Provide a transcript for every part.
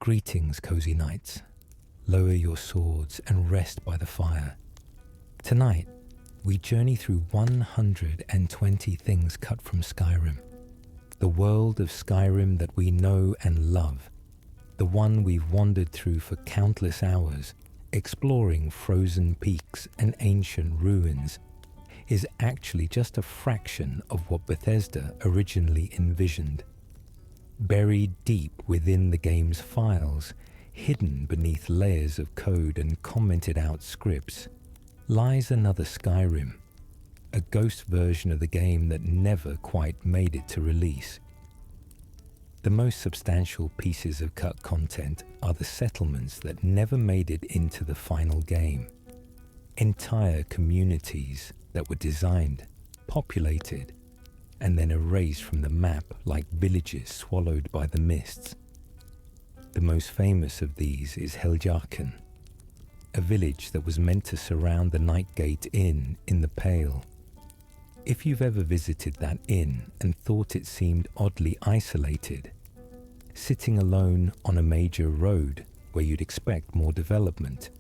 Greetings, cozy knights. Lower your swords and rest by the fire. Tonight, we journey through 120 things cut from Skyrim. The world of Skyrim that we know and love. The one we've wandered through for countless hours, exploring frozen peaks and ancient ruins, is actually just a fraction of what Bethesda originally envisioned. Buried deep within the game's files, hidden beneath layers of code and commented out scripts, lies another Skyrim, a ghost version of the game that never quite made it to release. The most substantial pieces of cut content are the settlements that never made it into the final game. Entire communities that were designed, populated, and then erased from the map like villages swallowed by the mists. The most famous of these is Heljarken, a village that was meant to surround the Nightgate Inn in the Pale. If you've ever visited that inn and thought it seemed oddly isolated, sitting alone on a major road where you'd expect more development,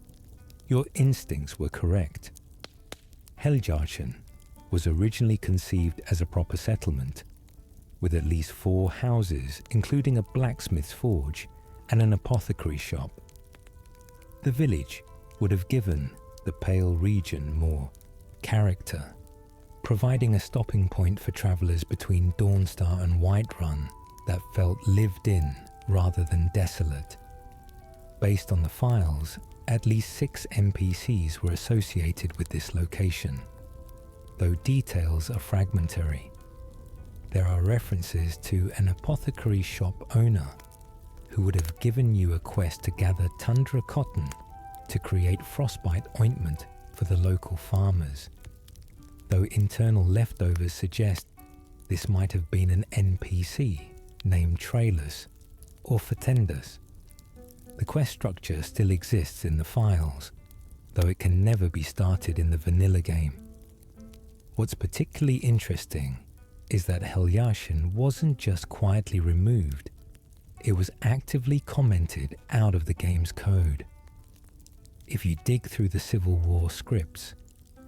your instincts were correct. Heljarken was originally conceived as a proper settlement, with at least 4 houses, including a blacksmith's forge and an apothecary shop. The village would have given the Pale region more character, providing a stopping point for travelers between Dawnstar and Whiterun that felt lived in rather than desolate. Based on the files, at least 6 NPCs were associated with this location, though details are fragmentary. There are references to an apothecary shop owner who would have given you a quest to gather tundra cotton to create frostbite ointment for the local farmers, though internal leftovers suggest this might have been an NPC named Trailus or Fatendus. The quest structure still exists in the files, though it can never be started in the vanilla game. What's particularly interesting is that Heljarken wasn't just quietly removed, it was actively commented out of the game's code. If you dig through the Civil War scripts,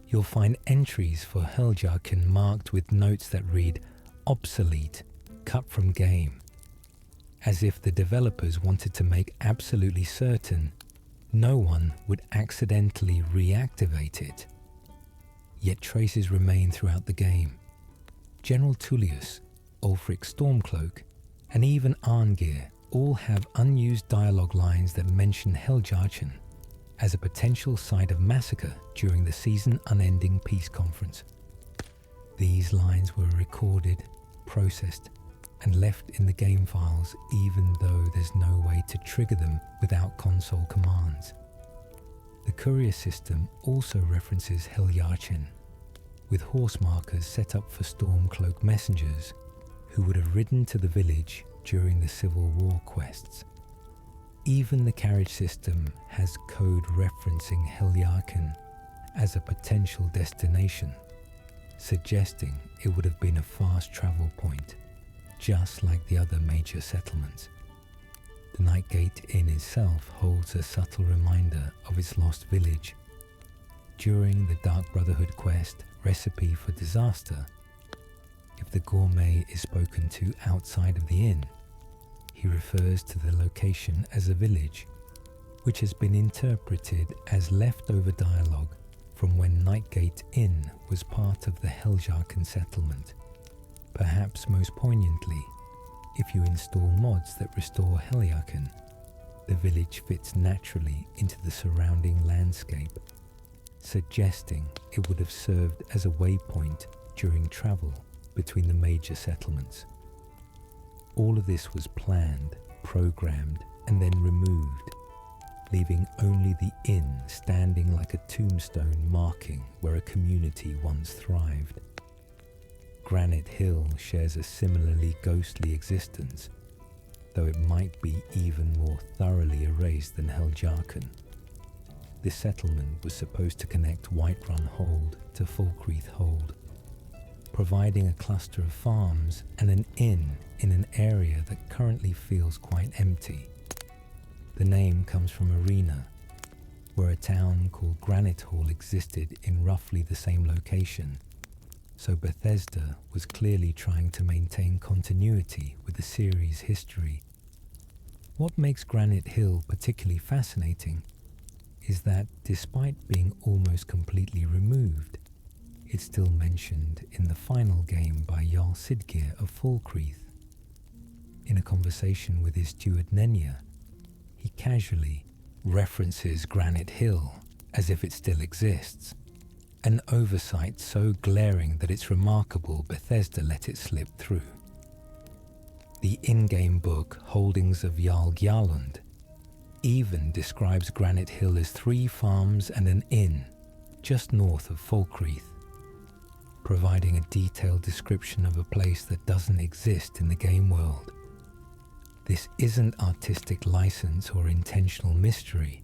you'll find entries for Heljarken marked with notes that read "obsolete, cut from game," as if the developers wanted to make absolutely certain no one would accidentally reactivate it. Yet traces remain throughout the game. General Tullius, Ulfric Stormcloak, and even Arngeir all have unused dialogue lines that mention Heljarken as a potential site of massacre during the season-unending peace conference. These lines were recorded, processed, and left in the game files even though there's no way to trigger them without console commands. The courier system also references Heljarken, with horse markers set up for Stormcloak messengers who would have ridden to the village during the Civil War quests. Even the carriage system has code referencing Heljarken as a potential destination, suggesting it would have been a fast travel point, just like the other major settlements. The Nightgate Inn itself holds a subtle reminder of its lost village. During the Dark Brotherhood quest, Recipe for Disaster, if the gourmet is spoken to outside of the inn, he refers to the location as a village, which has been interpreted as leftover dialogue from when Nightgate Inn was part of the Heljarken settlement. Perhaps most poignantly, if you install mods that restore Heljarken, the village fits naturally into the surrounding landscape, suggesting it would have served as a waypoint during travel between the major settlements. All of this was planned, programmed, and then removed, leaving only the inn standing like a tombstone marking where a community once thrived. Granite Hill shares a similarly ghostly existence, though it might be even more thoroughly erased than Heljarken. This settlement was supposed to connect Whiterun Hold to Falkreath Hold, providing a cluster of farms and an inn in an area that currently feels quite empty. The name comes from Arena, where a town called Granite Hall existed in roughly the same location, so Bethesda was clearly trying to maintain continuity with the series' history. What makes Granite Hill particularly fascinating is that despite being almost completely removed, it's still mentioned in the final game by Jarl Siggeir of Falkreath. In a conversation with his steward Nenya, he casually references Granite Hill as if it still exists, an oversight so glaring that it's remarkable Bethesda let it slip through. The in-game book Holdings of Jarl Gjarlund even describes Granite Hill as 3 farms and an inn just north of Falkreath, providing a detailed description of a place that doesn't exist in the game world. This isn't artistic license or intentional mystery.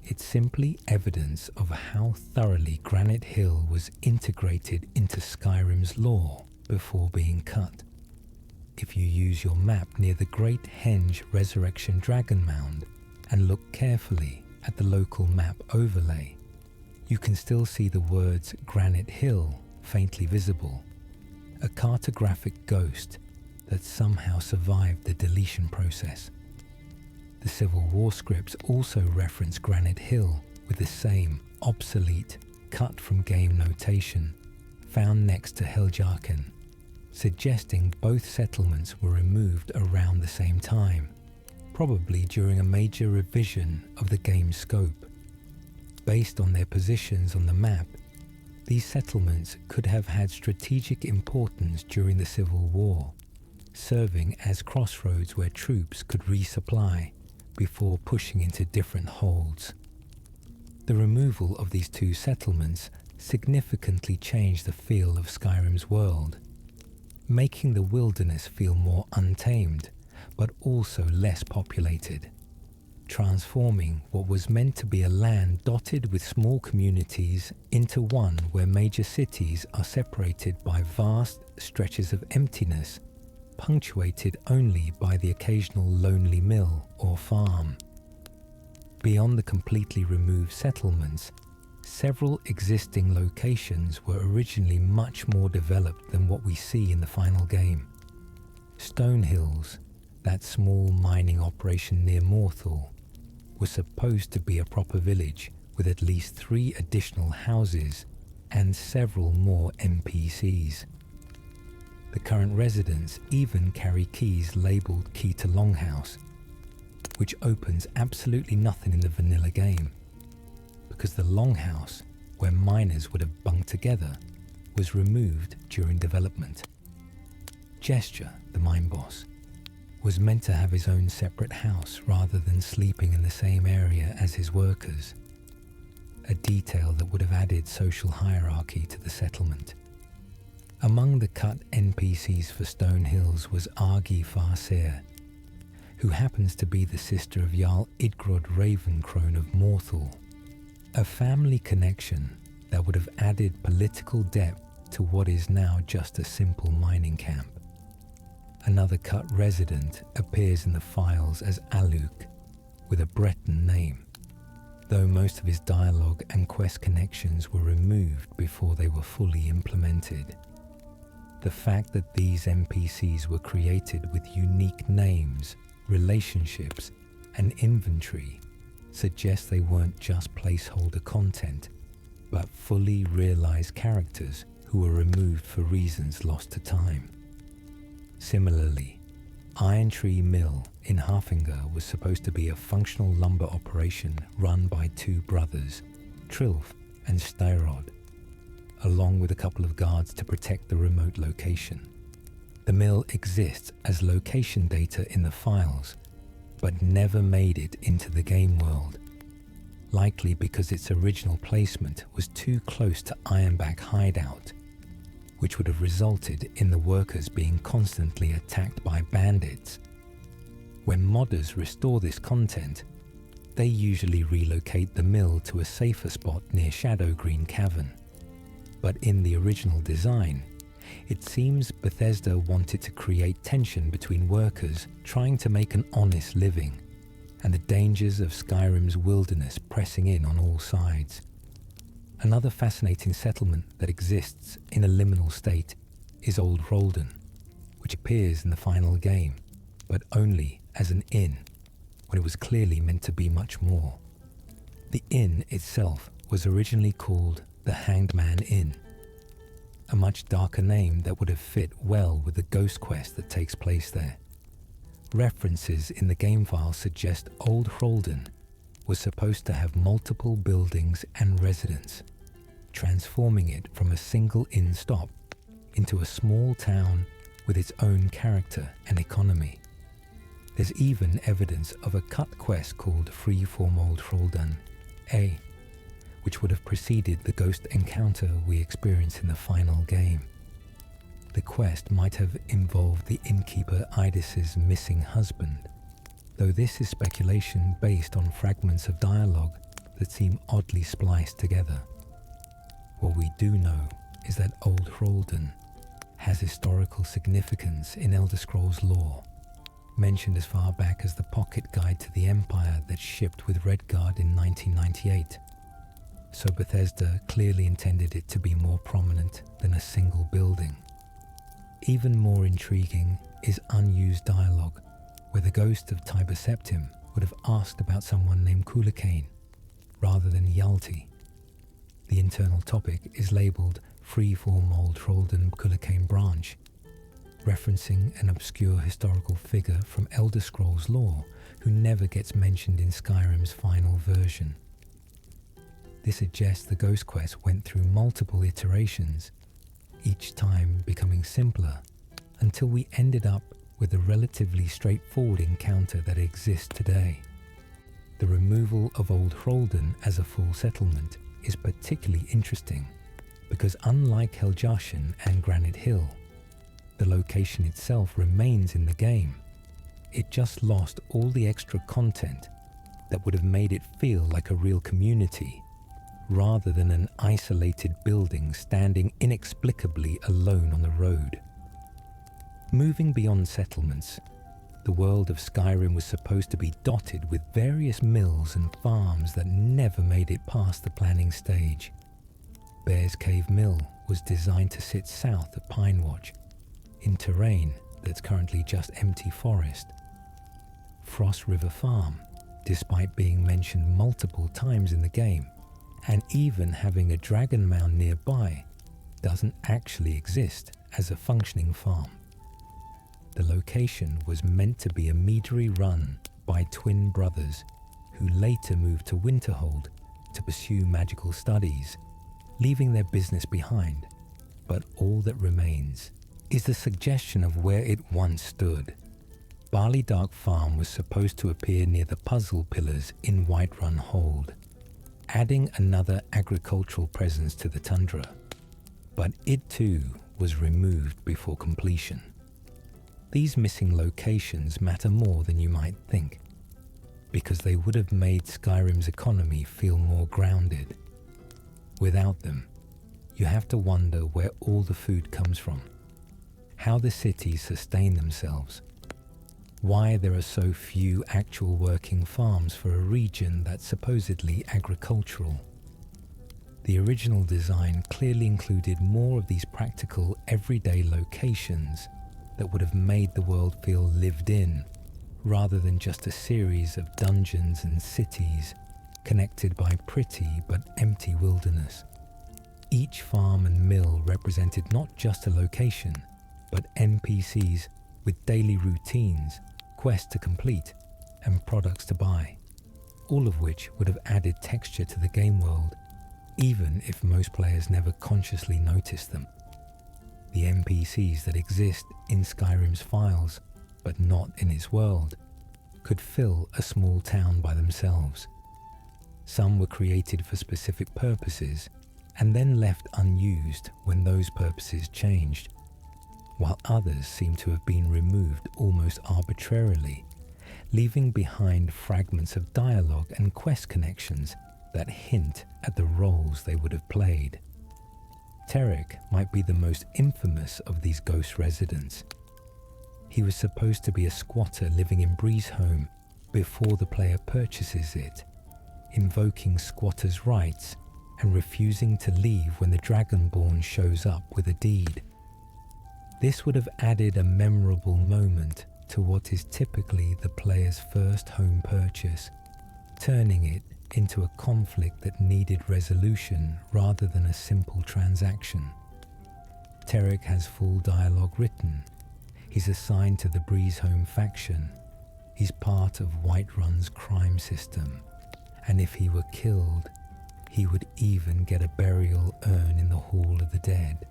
It's simply evidence of how thoroughly Granite Hill was integrated into Skyrim's lore before being cut. If you use your map near the Great Henge Resurrection Dragon Mound and look carefully at the local map overlay, you can still see the words Granite Hill faintly visible, a cartographic ghost that somehow survived the deletion process. The Civil War scripts also reference Granite Hill with the same obsolete, cut-from-game notation found next to Heljarken, suggesting both settlements were removed around the same time, probably during a major revision of the game's scope. Based on their positions on the map, these settlements could have had strategic importance during the Civil War, serving as crossroads where troops could resupply before pushing into different holds. The removal of these 2 settlements significantly changed the feel of Skyrim's world, making the wilderness feel more untamed, but also less populated, transforming what was meant to be a land dotted with small communities into one where major cities are separated by vast stretches of emptiness, punctuated only by the occasional lonely mill or farm. Beyond the completely removed settlements, several existing locations were originally much more developed than what we see in the final game. Stone Hills, that small mining operation near Morthal, was supposed to be a proper village with at least 3 additional houses and several more NPCs. The current residents even carry keys labelled Key to Longhouse, which opens absolutely nothing in the vanilla game, because the Longhouse, where miners would have bunked together, was removed during development. Gesture, the mine boss, was meant to have his own separate house rather than sleeping in the same area as his workers, a detail that would have added social hierarchy to the settlement. Among the cut NPCs for Stone Hills was Argi Farseer, who happens to be the sister of Jarl Idgrod Ravencrone of Morthal, a family connection that would have added political depth to what is now just a simple mining camp. Another cut resident appears in the files as Aluk, with a Breton name, though most of his dialogue and quest connections were removed before they were fully implemented. The fact that these NPCs were created with unique names, relationships, and inventory suggests they weren't just placeholder content, but fully realized characters who were removed for reasons lost to time. Similarly, Iron Tree Mill in Harfingr was supposed to be a functional lumber operation run by 2 brothers, Trilf and Styrod, along with a couple of guards to protect the remote location. The mill exists as location data in the files, but never made it into the game world, likely because its original placement was too close to Ironback Hideout, which would have resulted in the workers being constantly attacked by bandits. When modders restore this content, they usually relocate the mill to a safer spot near Shadowgreen Cavern. But in the original design, it seems Bethesda wanted to create tension between workers trying to make an honest living, and the dangers of Skyrim's wilderness pressing in on all sides. Another fascinating settlement that exists in a liminal state is Old Roldan, which appears in the final game, but only as an inn, when it was clearly meant to be much more. The inn itself was originally called the Hanged Man Inn, a much darker name that would have fit well with the ghost quest that takes place there. References in the game file suggest Old Roldan was supposed to have multiple buildings and residents, transforming it from a single inn stop into a small town with its own character and economy. There's even evidence of a cut quest called Freeform Old Roldan A, which would have preceded the ghost encounter we experience in the final game. The quest might have involved the innkeeper Idis's missing husband, though this is speculation based on fragments of dialogue that seem oddly spliced together. What we do know is that Old Roldan has historical significance in Elder Scrolls lore, mentioned as far back as the Pocket Guide to the Empire that shipped with Redguard in 1998. So Bethesda clearly intended it to be more prominent than a single building. Even more intriguing is unused dialogue, where the ghost of Tiber Septim would have asked about someone named Kulakain, rather than Yalti. The internal topic is labelled Freeform Old Roldan Kulakain Branch, referencing an obscure historical figure from Elder Scrolls lore who never gets mentioned in Skyrim's final version. This suggests the ghost quest went through multiple iterations, each time becoming simpler, until we ended up with a relatively straightforward encounter that exists today. The removal of Old Roldan as a full settlement is particularly interesting because unlike Heljartian and Granite Hill, the location itself remains in the game. It just lost all the extra content that would have made it feel like a real community, rather than an isolated building standing inexplicably alone on the road. Moving beyond settlements, the world of Skyrim was supposed to be dotted with various mills and farms that never made it past the planning stage. Bear's Cave Mill was designed to sit south of Pine Watch, in terrain that's currently just empty forest. Frost River Farm, despite being mentioned multiple times in the game, and even having a dragon mound nearby, doesn't actually exist as a functioning farm. The location was meant to be a meadery run by twin brothers who later moved to Winterhold to pursue magical studies, leaving their business behind. But all that remains is the suggestion of where it once stood. Barley Dark Farm was supposed to appear near the puzzle pillars in Whiterun Hold, adding another agricultural presence to the tundra. But it too was removed before completion. These missing locations matter more than you might think, because they would have made Skyrim's economy feel more grounded. Without them, you have to wonder where all the food comes from, how the cities sustain themselves, why there are so few actual working farms for a region that's supposedly agricultural. The original design clearly included more of these practical, everyday locations that would have made the world feel lived in, rather than just a series of dungeons and cities connected by pretty but empty wilderness. Each farm and mill represented not just a location, but NPCs with daily routines, quests to complete, and products to buy, all of which would have added texture to the game world, even if most players never consciously noticed them. The NPCs that exist in Skyrim's files, but not in its world, could fill a small town by themselves. Some were created for specific purposes and then left unused when those purposes changed, while others seem to have been removed almost arbitrarily, leaving behind fragments of dialogue and quest connections that hint at the roles they would have played. Terek might be the most infamous of these ghost residents. He was supposed to be a squatter living in Breezeholm before the player purchases it, invoking squatters' rights and refusing to leave when the Dragonborn shows up with a deed. This would have added a memorable moment to what is typically the player's first home purchase, turning it into a conflict that needed resolution rather than a simple transaction. Tarek has full dialogue written. He's assigned to the Breezehome faction. He's part of Whiterun's crime system, and if he were killed, he would even get a burial urn in the Hall of the Dead.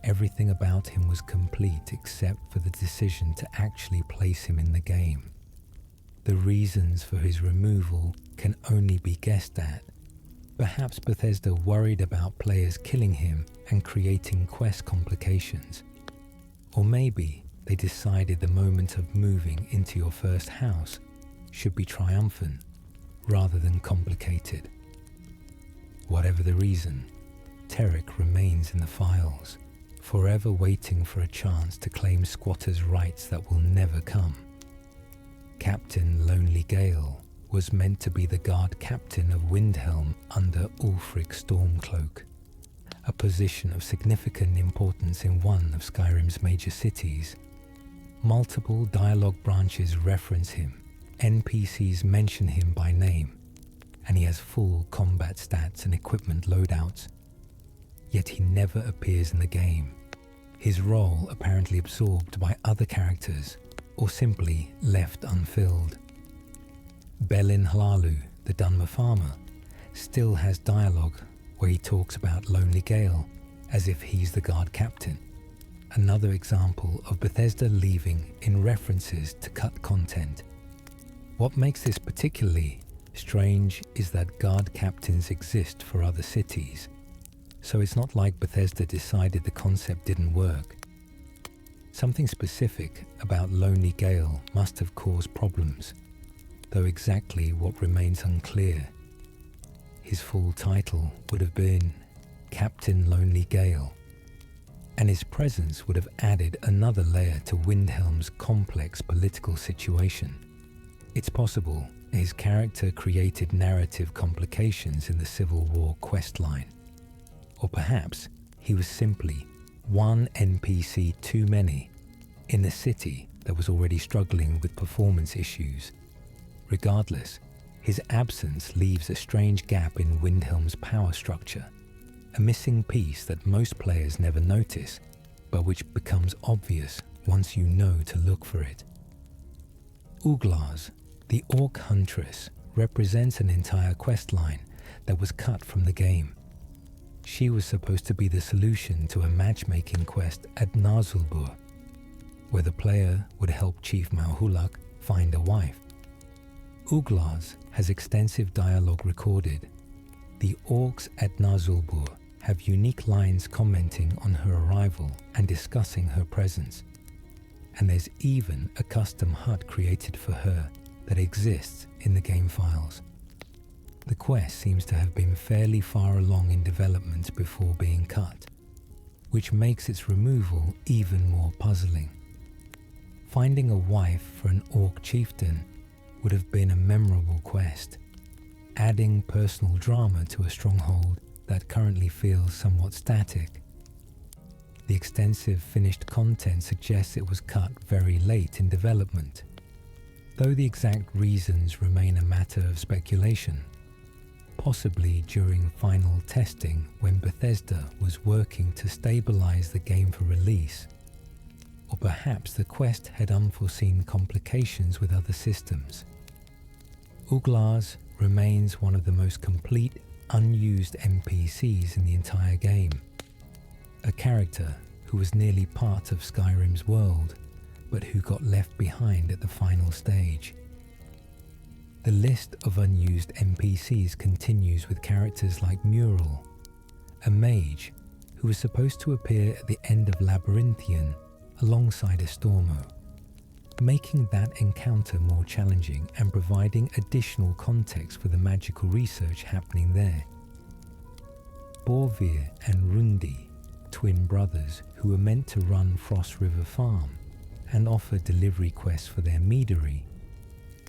Everything about him was complete except for the decision to actually place him in the game. The reasons for his removal can only be guessed at. Perhaps Bethesda worried about players killing him and creating quest complications. Or maybe they decided the moment of moving into your first house should be triumphant rather than complicated. Whatever the reason, Tarek remains in the files, forever waiting for a chance to claim squatters' rights that will never come. Captain Lonely Gale was meant to be the guard captain of Windhelm under Ulfric Stormcloak, a position of significant importance in one of Skyrim's major cities. Multiple dialogue branches reference him, NPCs mention him by name, and he has full combat stats and equipment loadouts. Yet he never appears in the game, his role apparently absorbed by other characters or simply left unfilled. Belin Hlalu, the Dunmer farmer, still has dialogue where he talks about Lonely Gale as if he's the guard captain. Another example of Bethesda leaving in references to cut content. What makes this particularly strange is that guard captains exist for other cities, so it's not like Bethesda decided the concept didn't work. Something specific about Lonely Gale must have caused problems, though exactly what remains unclear. His full title would have been Captain Lonely Gale, and his presence would have added another layer to Windhelm's complex political situation. It's possible his character created narrative complications in the Civil War questline, or perhaps he was simply one NPC too many in a city that was already struggling with performance issues. Regardless, his absence leaves a strange gap in Windhelm's power structure, a missing piece that most players never notice, but which becomes obvious once you know to look for it. Uglaz, the Orc Huntress, represents an entire questline that was cut from the game. She was supposed to be the solution to a matchmaking quest at Nazulbur, where the player would help Chief Malhulak find a wife. Uglaz has extensive dialogue recorded. The orcs at Nazulbur have unique lines commenting on her arrival and discussing her presence. And there's even a custom hut created for her that exists in the game files. The quest seems to have been fairly far along in development before being cut, which makes its removal even more puzzling. Finding a wife for an orc chieftain would have been a memorable quest, adding personal drama to a stronghold that currently feels somewhat static. The extensive finished content suggests it was cut very late in development, though the exact reasons remain a matter of speculation. Possibly during final testing when Bethesda was working to stabilize the game for release, or perhaps the quest had unforeseen complications with other systems. Uglaz remains one of the most complete, unused NPCs in the entire game, a character who was nearly part of Skyrim's world, but who got left behind at the final stage. The list of unused NPCs continues with characters like Mural, a mage who was supposed to appear at the end of Labyrinthian alongside Estormo, making that encounter more challenging and providing additional context for the magical research happening there. Borvir and Rundi, twin brothers who were meant to run Frost River Farm and offer delivery quests for their meadery,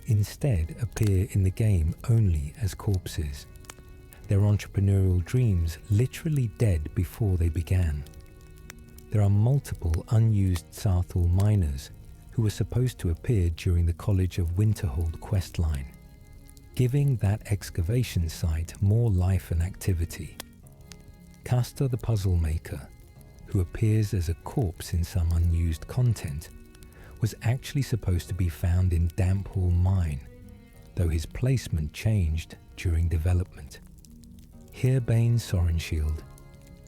instead appear in the game only as corpses, their entrepreneurial dreams literally dead before they began. There are multiple unused Sarthal miners who were supposed to appear during the College of Winterhold questline, giving that excavation site more life and activity. Castor the Puzzle Maker, who appears as a corpse in some unused content, was actually supposed to be found in Damphall Mine, though his placement changed during development. Heerbane Sorenshield,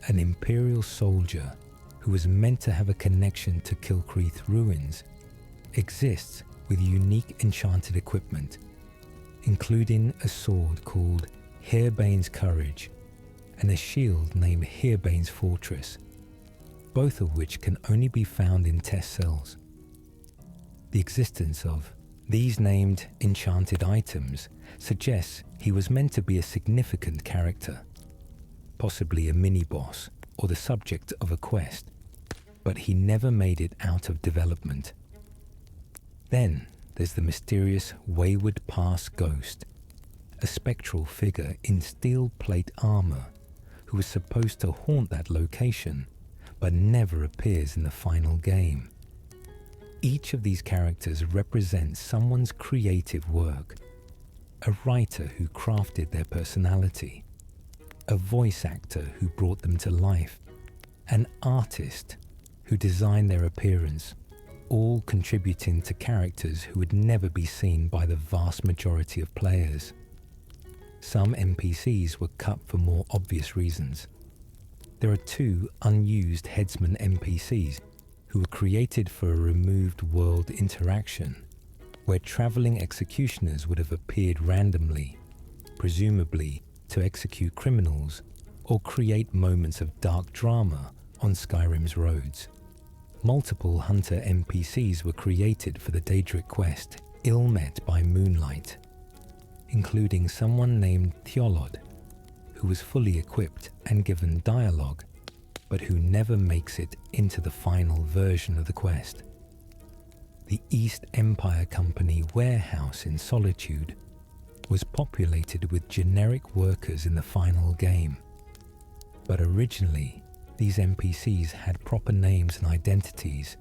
an Imperial soldier who was meant to have a connection to Kilcreath ruins, exists with unique enchanted equipment, including a sword called Heerbane's Courage and a shield named Heerbane's Fortress, both of which can only be found in test cells. The existence of these named enchanted items suggests he was meant to be a significant character, possibly a mini-boss or the subject of a quest, but he never made it out of development. Then there's the mysterious Wayward Pass Ghost, a spectral figure in steel plate armor who was supposed to haunt that location but never appears in the final game. Each of these characters represents someone's creative work, a writer who crafted their personality, a voice actor who brought them to life, an artist who designed their appearance, all contributing to characters who would never be seen by the vast majority of players. Some NPCs were cut for more obvious reasons. There are 2 unused headsman NPCs who were created for a removed world interaction, where travelling executioners would have appeared randomly, presumably to execute criminals or create moments of dark drama on Skyrim's roads. Multiple hunter NPCs were created for the Daedric quest, Ill Met by Moonlight, including someone named Thiolod, who was fully equipped and given dialogue, but who never makes it into the final version of the quest. The East Empire Company warehouse in Solitude was populated with generic workers in the final game, but originally these NPCs had proper names and identities,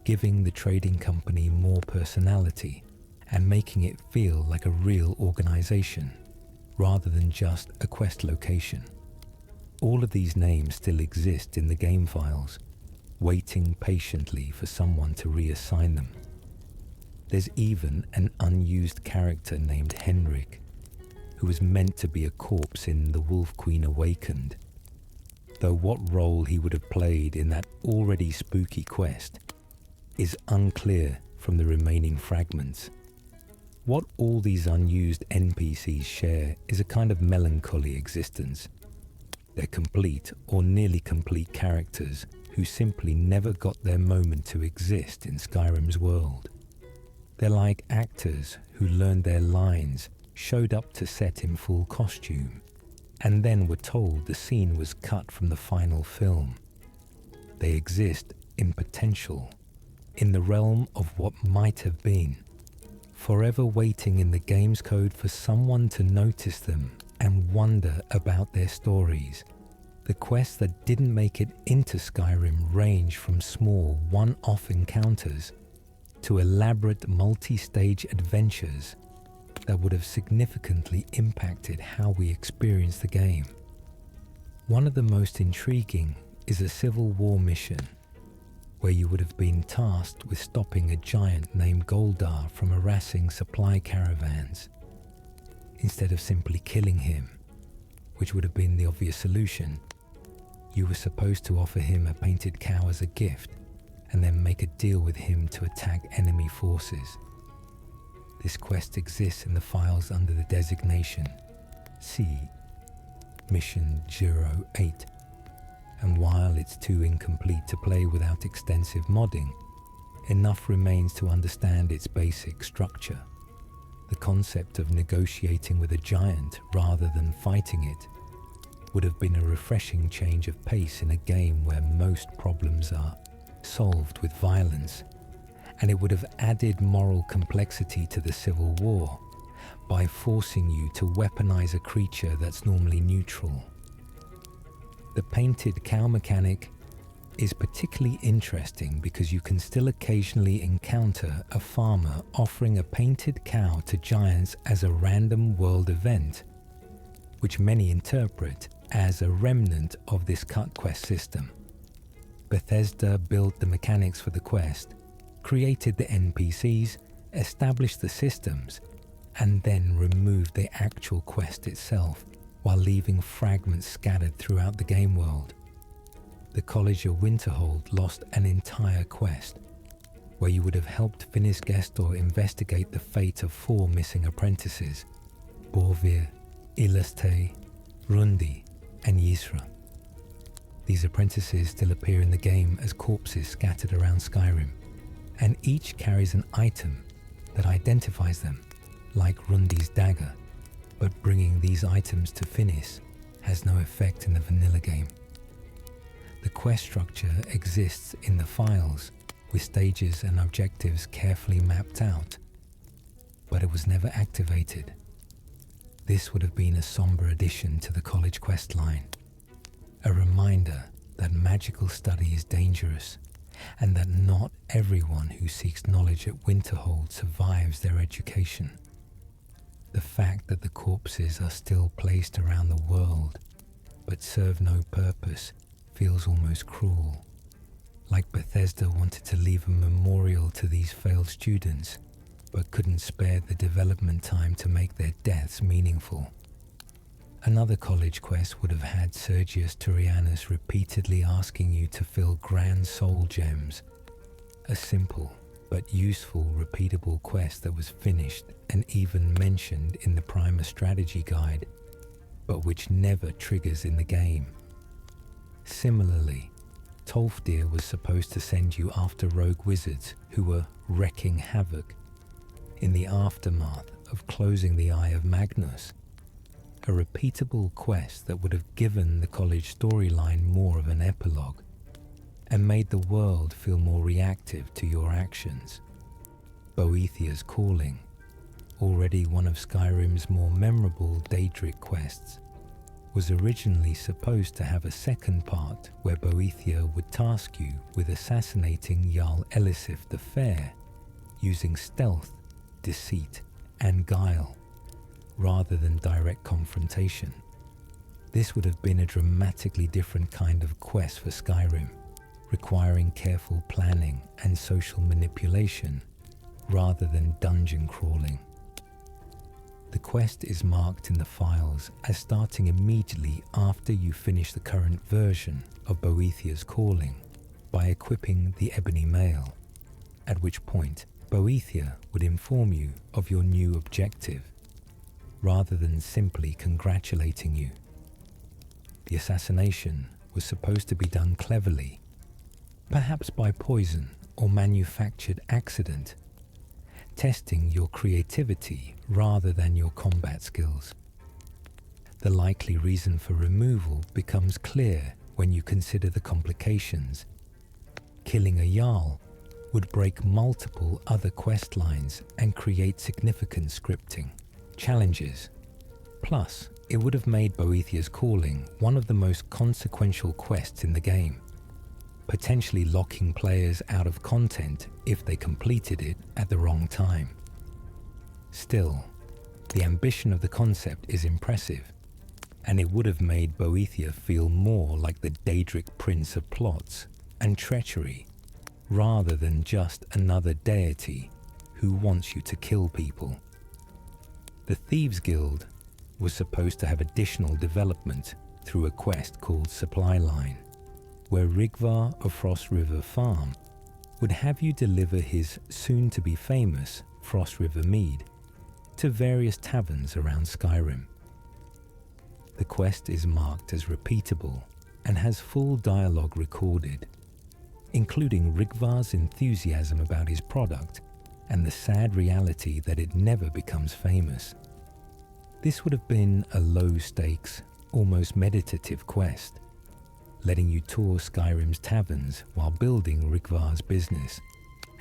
giving the trading company more personality and making it feel like a real organization rather than just a quest location. All of these names still exist in the game files, waiting patiently for someone to reassign them. There's even an unused character named Henrik, who was meant to be a corpse in The Wolf Queen Awakened, though what role he would have played in that already spooky quest is unclear from the remaining fragments. What all these unused NPCs share is a kind of melancholy existence. They're complete or nearly complete characters who simply never got their moment to exist in Skyrim's world. They're like actors who learned their lines, showed up to set in full costume, and then were told the scene was cut from the final film. They exist in potential, in the realm of what might have been, forever waiting in the game's code for someone to notice them and wonder about their stories. The quests that didn't make it into Skyrim range from small one-off encounters to elaborate multi-stage adventures that would have significantly impacted how we experience the game. One of the most intriguing is a Civil War mission where you would have been tasked with stopping a giant named Goldar from harassing supply caravans. Instead of simply killing him, which would have been the obvious solution, you were supposed to offer him a painted cow as a gift and then make a deal with him to attack enemy forces. This quest exists in the files under the designation C Mission 08, and while it's too incomplete to play without extensive modding, enough remains to understand its basic structure. The concept of negotiating with a giant rather than fighting it would have been a refreshing change of pace in a game where most problems are solved with violence, and it would have added moral complexity to the civil war by forcing you to weaponize a creature that's normally neutral. The painted cow mechanic is particularly interesting because you can still occasionally encounter a farmer offering a painted cow to giants as a random world event, which many interpret as a remnant of this cut quest system. Bethesda built the mechanics for the quest, created the NPCs, established the systems, and then removed the actual quest itself while leaving fragments scattered throughout the game world. The College of Winterhold lost an entire quest, where you would have helped Finis Gestor investigate the fate of 4 missing apprentices, Borvir, Ilaste, Rundi, and Yisra. These apprentices still appear in the game as corpses scattered around Skyrim, and each carries an item that identifies them, like Rundi's dagger, but bringing these items to Finis has no effect in the vanilla game. The quest structure exists in the files, with stages and objectives carefully mapped out, but it was never activated. This would have been a somber addition to the college quest line, a reminder that magical study is dangerous, and that not everyone who seeks knowledge at Winterhold survives their education. The fact that the corpses are still placed around the world, but serve no purpose, feels almost cruel, like Bethesda wanted to leave a memorial to these failed students, but couldn't spare the development time to make their deaths meaningful. Another college quest would have had Sergius Turianus repeatedly asking you to fill grand soul gems, a simple but useful repeatable quest that was finished and even mentioned in the Primer strategy guide, but which never triggers in the game. Similarly, Tolfdir was supposed to send you after rogue wizards who were wreaking havoc in the aftermath of closing the Eye of Magnus, a repeatable quest that would have given the college storyline more of an epilogue and made the world feel more reactive to your actions. Boethia's Calling, already one of Skyrim's more memorable Daedric quests, was originally supposed to have a second part where Boethia would task you with assassinating Jarl Elisif the Fair using stealth, deceit, and guile, rather than direct confrontation. This would have been a dramatically different kind of quest for Skyrim, requiring careful planning and social manipulation, rather than dungeon crawling. The quest is marked in the files as starting immediately after you finish the current version of Boethia's Calling by equipping the Ebony Mail, at which point Boethia would inform you of your new objective, rather than simply congratulating you. The assassination was supposed to be done cleverly, perhaps by poison or manufactured accident, testing your creativity rather than your combat skills. The likely reason for removal becomes clear when you consider the complications. Killing a Jarl would break multiple other quest lines and create significant scripting challenges. Plus, it would have made Boethia's Calling one of the most consequential quests in the game, potentially locking players out of content if they completed it at the wrong time. Still, the ambition of the concept is impressive, and it would have made Boethia feel more like the Daedric prince of plots and treachery, rather than just another deity who wants you to kill people. The Thieves Guild was supposed to have additional development through a quest called Supply Line, where Rigvar of Frost River Farm would have you deliver his soon-to-be-famous Frost River Mead to various taverns around Skyrim. The quest is marked as repeatable and has full dialogue recorded, including Rigvar's enthusiasm about his product and the sad reality that it never becomes famous. This would have been a low-stakes, almost meditative quest, letting you tour Skyrim's taverns while building Rigvar's business,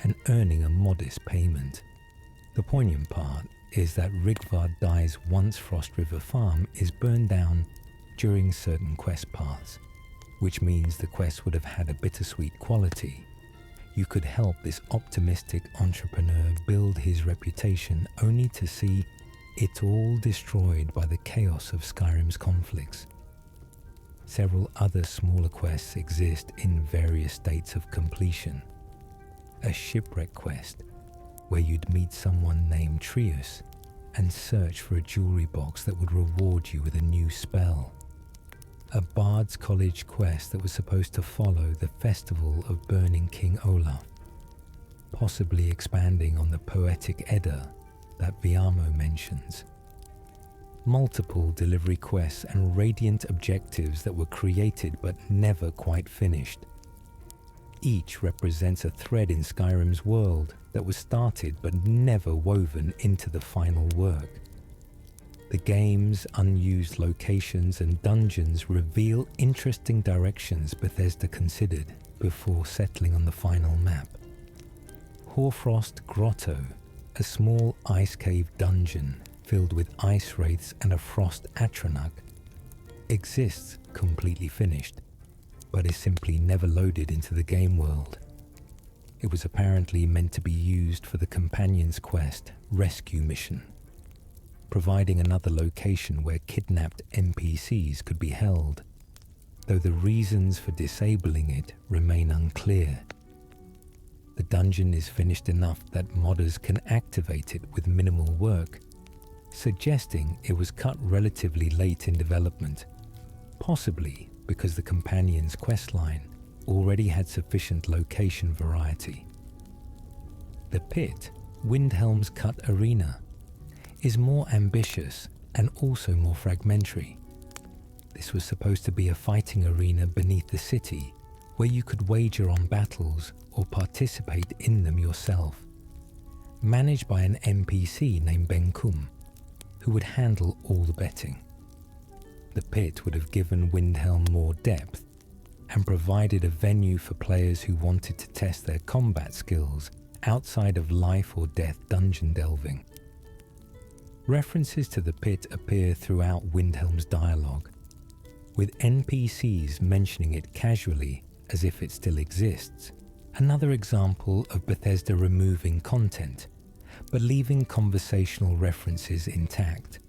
and earning a modest payment. The poignant part is that Rigvard dies once Frost River Farm is burned down during certain quest paths, which means the quest would have had a bittersweet quality. You could help this optimistic entrepreneur build his reputation only to see it all destroyed by the chaos of Skyrim's conflicts. Several other smaller quests exist in various states of completion. A shipwreck quest, where you'd meet someone named Trius and search for a jewelry box that would reward you with a new spell. A Bard's College quest that was supposed to follow the festival of burning King Olaf, possibly expanding on the poetic Edda that Viamo mentions. Multiple delivery quests and radiant objectives that were created but never quite finished. Each represents a thread in Skyrim's world that was started but never woven into the final work. The game's unused locations and dungeons reveal interesting directions Bethesda considered before settling on the final map. Hoarfrost Grotto, a small ice cave dungeon filled with ice wraiths and a frost atronach, exists completely finished, but is simply never loaded into the game world. It was apparently meant to be used for the companion's quest, Rescue Mission, providing another location where kidnapped NPCs could be held, though the reasons for disabling it remain unclear. The dungeon is finished enough that modders can activate it with minimal work, suggesting it was cut relatively late in development, possibly because the companion's questline already had sufficient location variety. The Pit, Windhelm's Cut Arena, is more ambitious and also more fragmentary. This was supposed to be a fighting arena beneath the city where you could wager on battles or participate in them yourself. Managed by an NPC named Benkum, who would handle all the betting. The Pit would have given Windhelm more depth and provided a venue for players who wanted to test their combat skills outside of life or death dungeon delving. References to the Pit appear throughout Windhelm's dialogue, with NPCs mentioning it casually as if it still exists. Another example of Bethesda removing content, but leaving conversational references intact.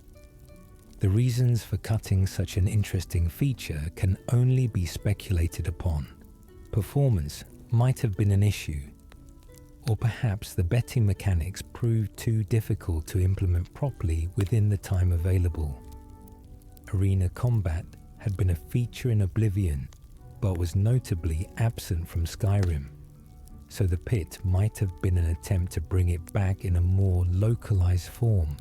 The reasons for cutting such an interesting feature can only be speculated upon. Performance might have been an issue, or perhaps the betting mechanics proved too difficult to implement properly within the time available. Arena combat had been a feature in Oblivion, but was notably absent from Skyrim, so the Pit might have been an attempt to bring it back in a more localized form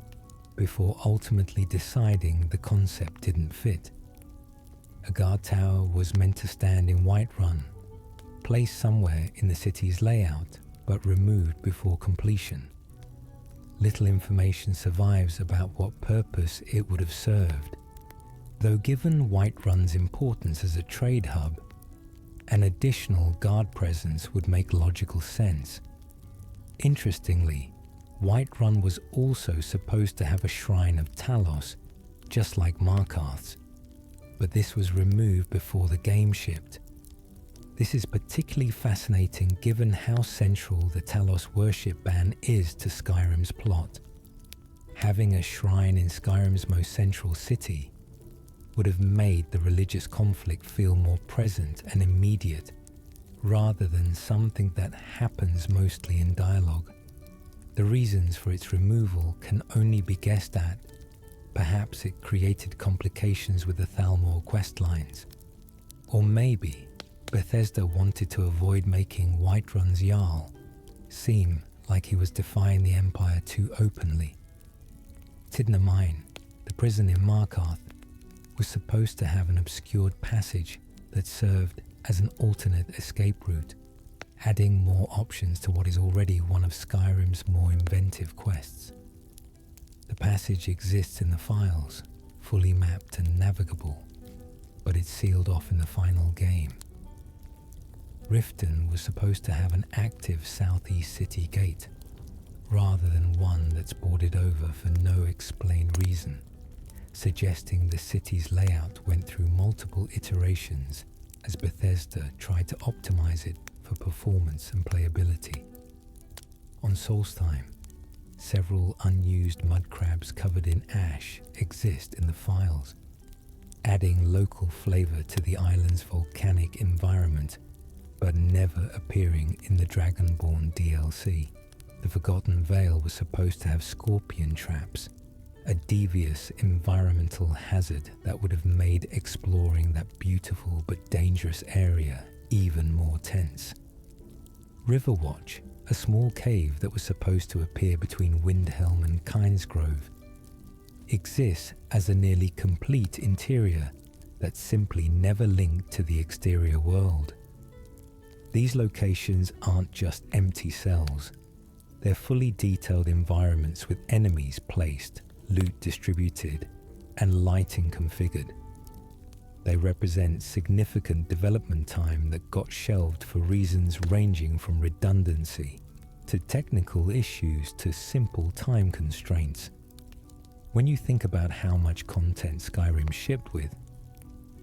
before ultimately deciding the concept didn't fit. A guard tower was meant to stand in Whiterun, placed somewhere in the city's layout, but removed before completion. Little information survives about what purpose it would have served, though given Whiterun's importance as a trade hub, an additional guard presence would make logical sense. Interestingly, Whiterun was also supposed to have a shrine of Talos, just like Markarth's, but this was removed before the game shipped. This is particularly fascinating given how central the Talos worship ban is to Skyrim's plot. Having a shrine in Skyrim's most central city would have made the religious conflict feel more present and immediate, rather than something that happens mostly in dialogue. The reasons for its removal can only be guessed at. Perhaps it created complications with the Thalmor questlines. Or maybe Bethesda wanted to avoid making Whiterun's Jarl seem like he was defying the Empire too openly. Tidna Mine, the prison in Markarth, was supposed to have an obscured passage that served as an alternate escape route, adding more options to what is already one of Skyrim's more inventive quests. The passage exists in the files, fully mapped and navigable, but it's sealed off in the final game. Riften was supposed to have an active southeast city gate, rather than one that's boarded over for no explained reason, suggesting the city's layout went through multiple iterations as Bethesda tried to optimize it for performance and playability. On Solstheim, several unused mud crabs covered in ash exist in the files, adding local flavor to the island's volcanic environment, but never appearing in the Dragonborn DLC. The Forgotten Vale was supposed to have scorpion traps, a devious environmental hazard that would have made exploring that beautiful but dangerous area even more tense. Riverwatch, a small cave that was supposed to appear between Windhelm and Kynesgrove, exists as a nearly complete interior that simply never linked to the exterior world. These locations aren't just empty cells. They're fully detailed environments with enemies placed, loot distributed, and lighting configured. They represent significant development time that got shelved for reasons ranging from redundancy to technical issues to simple time constraints. When you think about how much content Skyrim shipped with,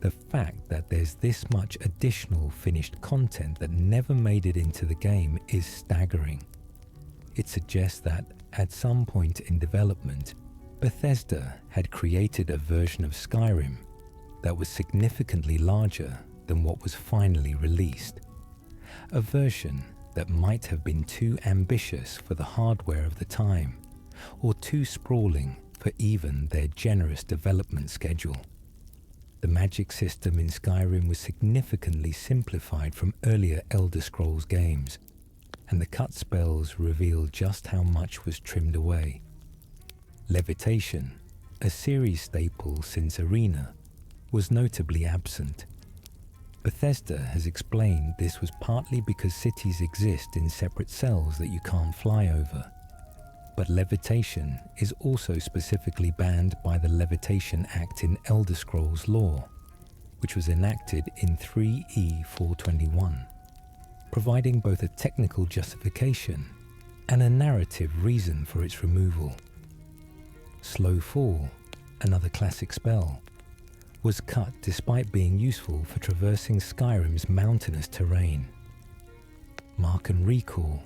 the fact that there's this much additional finished content that never made it into the game is staggering. It suggests that, at some point in development, Bethesda had created a version of Skyrim that was significantly larger than what was finally released. A version that might have been too ambitious for the hardware of the time, or too sprawling for even their generous development schedule. The magic system in Skyrim was significantly simplified from earlier Elder Scrolls games, and the cut spells reveal just how much was trimmed away. Levitation, a series staple since Arena, was notably absent. Bethesda has explained this was partly because cities exist in separate cells that you can't fly over, but levitation is also specifically banned by the Levitation Act in Elder Scrolls lore, which was enacted in 3E421. Providing both a technical justification and a narrative reason for its removal. Slow Fall, another classic spell, was cut despite being useful for traversing Skyrim's mountainous terrain. Mark and Recall,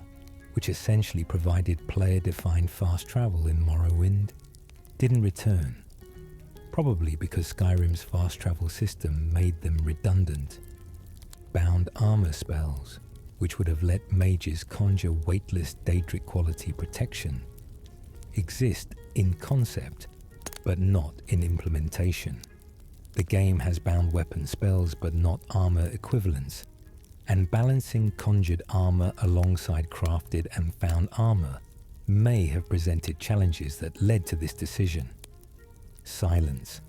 which essentially provided player-defined fast travel in Morrowind, didn't return, probably because Skyrim's fast travel system made them redundant. Bound armor spells, which would have let mages conjure weightless Daedric quality protection, exist in concept, but not in implementation. The game has bound weapon spells but not armor equivalents, and balancing conjured armor alongside crafted and found armor may have presented challenges that led to this decision. Silence,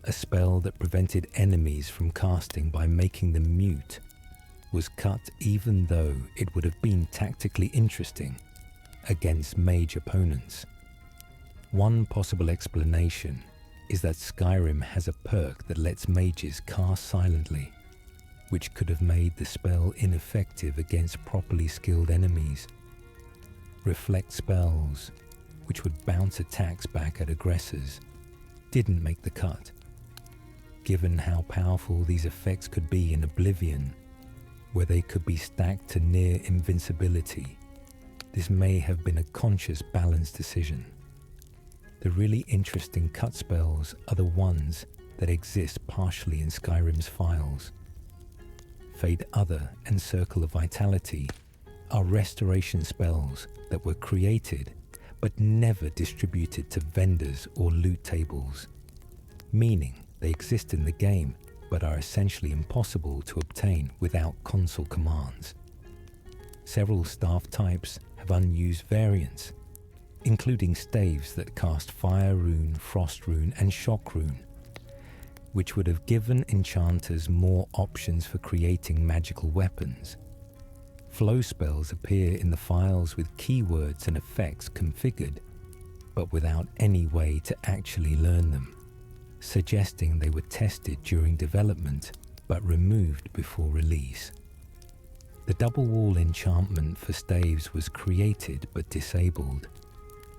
a spell that prevented enemies from casting by making them mute, was cut even though it would have been tactically interesting against mage opponents. One possible explanation is that Skyrim has a perk that lets mages cast silently, which could have made the spell ineffective against properly skilled enemies. Reflect spells, which would bounce attacks back at aggressors, didn't make the cut. Given how powerful these effects could be in Oblivion, where they could be stacked to near invincibility, this may have been a conscious balance decision. The really interesting cut spells are the ones that exist partially in Skyrim's files. Fade Other and Circle of Vitality are restoration spells that were created but never distributed to vendors or loot tables, meaning they exist in the game but are essentially impossible to obtain without console commands. Several staff types have unused variants, including staves that cast Fire Rune, Frost Rune, and Shock Rune, which would have given enchanters more options for creating magical weapons. Flow spells appear in the files with keywords and effects configured, but without any way to actually learn them, suggesting they were tested during development but removed before release. The double wall enchantment for staves was created but disabled,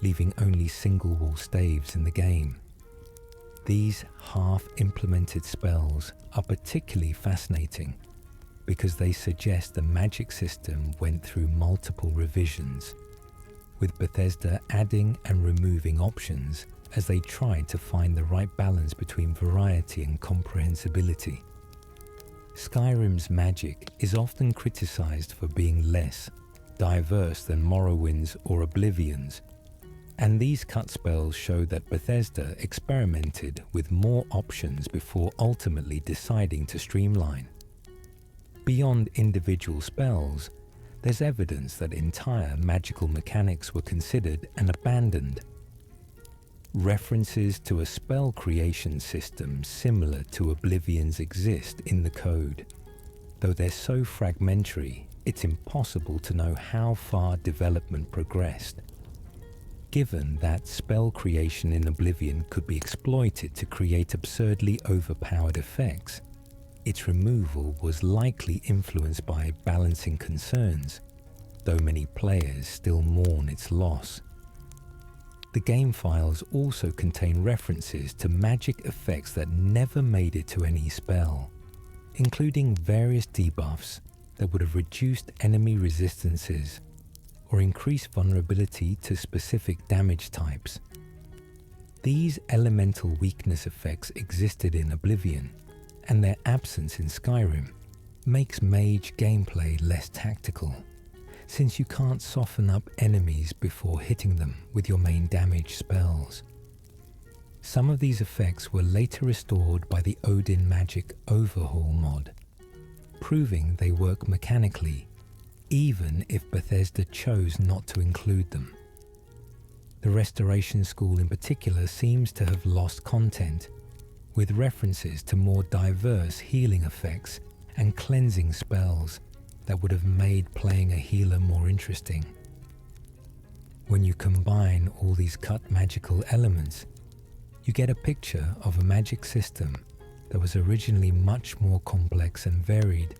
leaving only single wall staves in the game. These half-implemented spells are particularly fascinating because they suggest the magic system went through multiple revisions, with Bethesda adding and removing options as they tried to find the right balance between variety and comprehensibility. Skyrim's magic is often criticized for being less diverse than Morrowind's or Oblivion's, and these cut spells show that Bethesda experimented with more options before ultimately deciding to streamline. Beyond individual spells, there's evidence that entire magical mechanics were considered and abandoned. References to a spell creation system similar to Oblivion's exist in the code. Though they're so fragmentary, it's impossible to know how far development progressed. Given that spell creation in Oblivion could be exploited to create absurdly overpowered effects, its removal was likely influenced by balancing concerns, though many players still mourn its loss. The game files also contain references to magic effects that never made it to any spell, including various debuffs that would have reduced enemy resistances or increased vulnerability to specific damage types. These elemental weakness effects existed in Oblivion, and their absence in Skyrim makes mage gameplay less tactical, since you can't soften up enemies before hitting them with your main damage spells. Some of these effects were later restored by the Odin Magic Overhaul mod, proving they work mechanically, even if Bethesda chose not to include them. The Restoration School in particular seems to have lost content, with references to more diverse healing effects and cleansing spells that would have made playing a healer more interesting. When you combine all these cut magical elements, you get a picture of a magic system that was originally much more complex and varied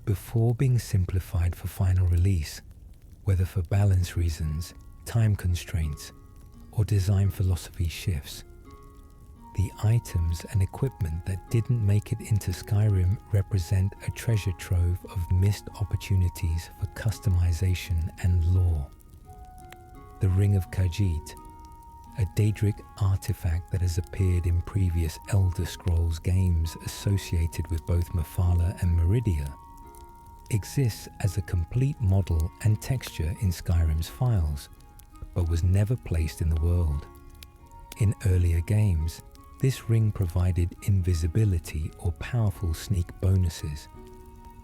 before being simplified for final release, whether for balance reasons, time constraints, or design philosophy shifts. The items and equipment that didn't make it into Skyrim represent a treasure trove of missed opportunities for customization and lore. The Ring of Khajiit, a Daedric artifact that has appeared in previous Elder Scrolls games associated with both Mephala and Meridia, exists as a complete model and texture in Skyrim's files, but was never placed in the world. In earlier games, this ring provided invisibility or powerful sneak bonuses,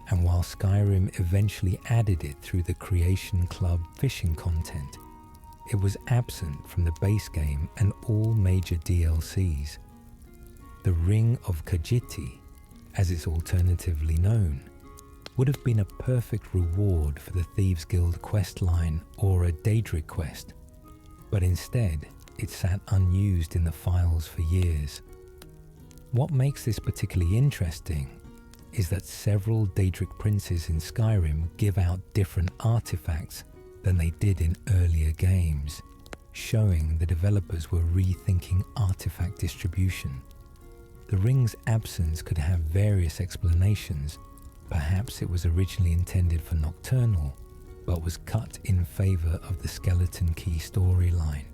and while Skyrim eventually added it through the Creation Club fishing content, it was absent from the base game and all major DLCs. The Ring of Khajiit, as it's alternatively known, would have been a perfect reward for the Thieves Guild questline or a Daedric quest, but instead it sat unused in the files for years. What makes this particularly interesting is that several Daedric princes in Skyrim give out different artifacts than they did in earlier games, showing the developers were rethinking artifact distribution. The ring's absence could have various explanations. Perhaps it was originally intended for Nocturnal, but was cut in favor of the Skeleton Key storyline.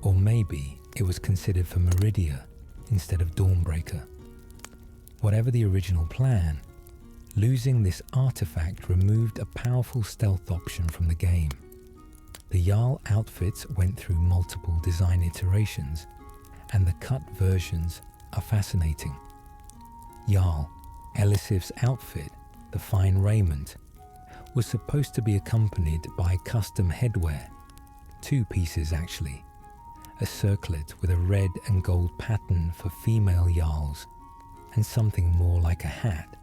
Or maybe it was considered for Meridia instead of Dawnbreaker. Whatever the original plan, losing this artifact removed a powerful stealth option from the game. The Jarl outfits went through multiple design iterations, and the cut versions are fascinating. Jarl, Elisif's outfit, the fine raiment, was supposed to be accompanied by custom headwear, 2 pieces actually, a circlet with a red and gold pattern for female Jarls, and something more like a hat,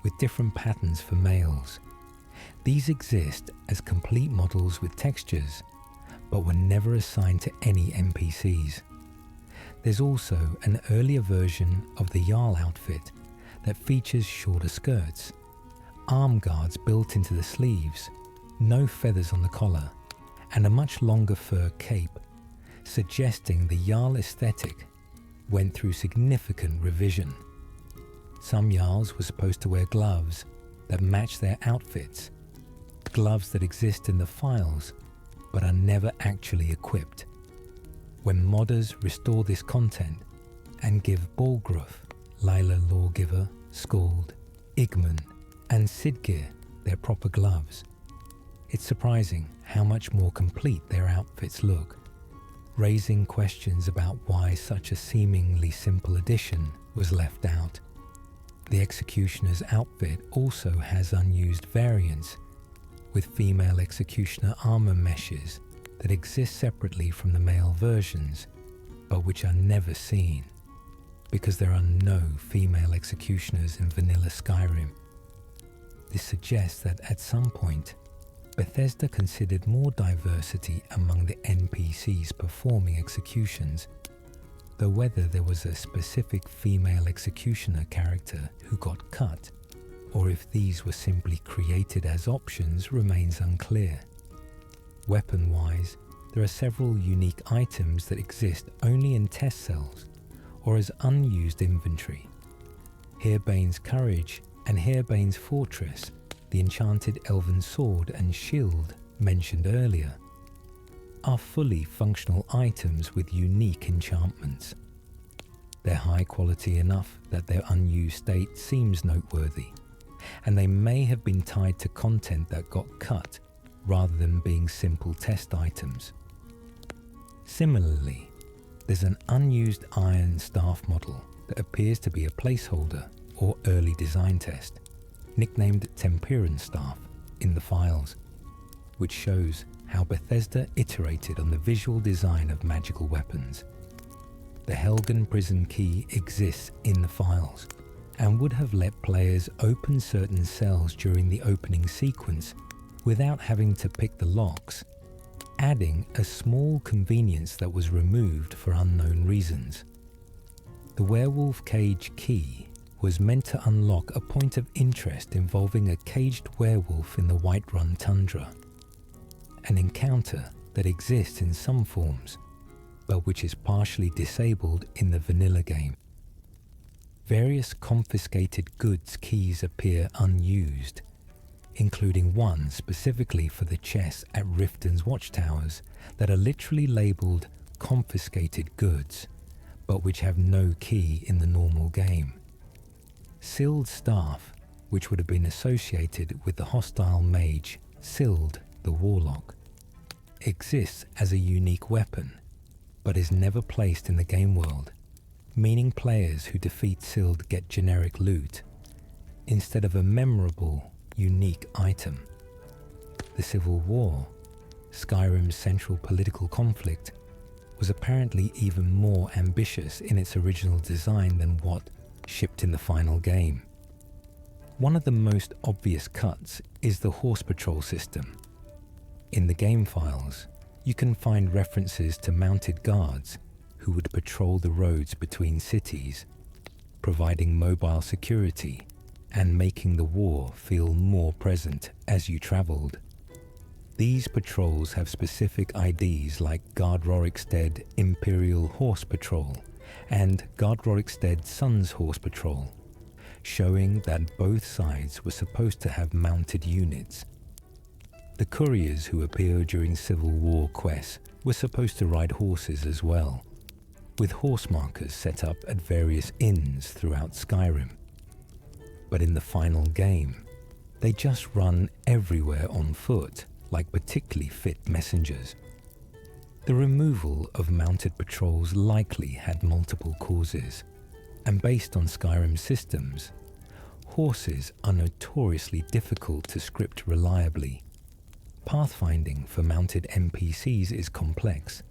with different patterns for males. These exist as complete models with textures, but were never assigned to any NPCs. There's also an earlier version of the Jarl outfit that features shorter skirts, arm guards built into the sleeves, no feathers on the collar, and a much longer fur cape, suggesting the Jarl aesthetic went through significant revision. Some Jarls were supposed to wear gloves that match their outfits, gloves that exist in the files but are never actually equipped. When modders restore this content and give Balgruuf, Lila Lawgiver, Skald, Igman, and Sidgir their proper gloves, it's surprising how much more complete their outfits look, raising questions about why such a seemingly simple addition was left out. The Executioner's outfit also has unused variants, with female Executioner armor meshes that exist separately from the male versions, but which are never seen, because there are no female Executioners in vanilla Skyrim. This suggests that at some point, Bethesda considered more diversity among the NPCs performing executions, though whether there was a specific female executioner character who got cut, or if these were simply created as options, remains unclear. Weapon-wise, there are several unique items that exist only in test cells or as unused inventory. Hairbane's Courage and Hairbane's Fortress, the enchanted elven sword and shield mentioned earlier, are fully functional items with unique enchantments. They're high quality enough that their unused state seems noteworthy, and they may have been tied to content that got cut rather than being simple test items. Similarly, there's an unused iron staff model that appears to be a placeholder or early design test, nicknamed Temperan Staff, in the files, which shows how Bethesda iterated on the visual design of magical weapons. The Helgen prison key exists in the files and would have let players open certain cells during the opening sequence without having to pick the locks, adding a small convenience that was removed for unknown reasons. The Werewolf Cage key was meant to unlock a point of interest involving a caged werewolf in the Whiterun tundra, an encounter that exists in some forms, but which is partially disabled in the vanilla game. Various confiscated goods keys appear unused, including one specifically for the chests at Riften's watchtowers that are literally labelled confiscated goods, but which have no key in the normal game. Sild Staff, which would have been associated with the hostile mage Sild the Warlock, exists as a unique weapon, but is never placed in the game world, meaning players who defeat Sild get generic loot, instead of a memorable, unique item. The Civil War, Skyrim's central political conflict, was apparently even more ambitious in its original design than what shipped in the final game. One of the most obvious cuts is the horse patrol system. In the game files, you can find references to mounted guards who would patrol the roads between cities, providing mobile security and making the war feel more present as you travelled. These patrols have specific IDs like Guard Rorikstead Imperial Horse Patrol and Guard Rorikstead Sons Horse Patrol, showing that both sides were supposed to have mounted units. The couriers who appear during Civil War quests were supposed to ride horses as well, with horse markers set up at various inns throughout Skyrim. But in the final game, they just run everywhere on foot, like particularly fit messengers. The removal of mounted patrols likely had multiple causes, and based on Skyrim systems, horses are notoriously difficult to script reliably. Pathfinding for mounted NPCs is complex,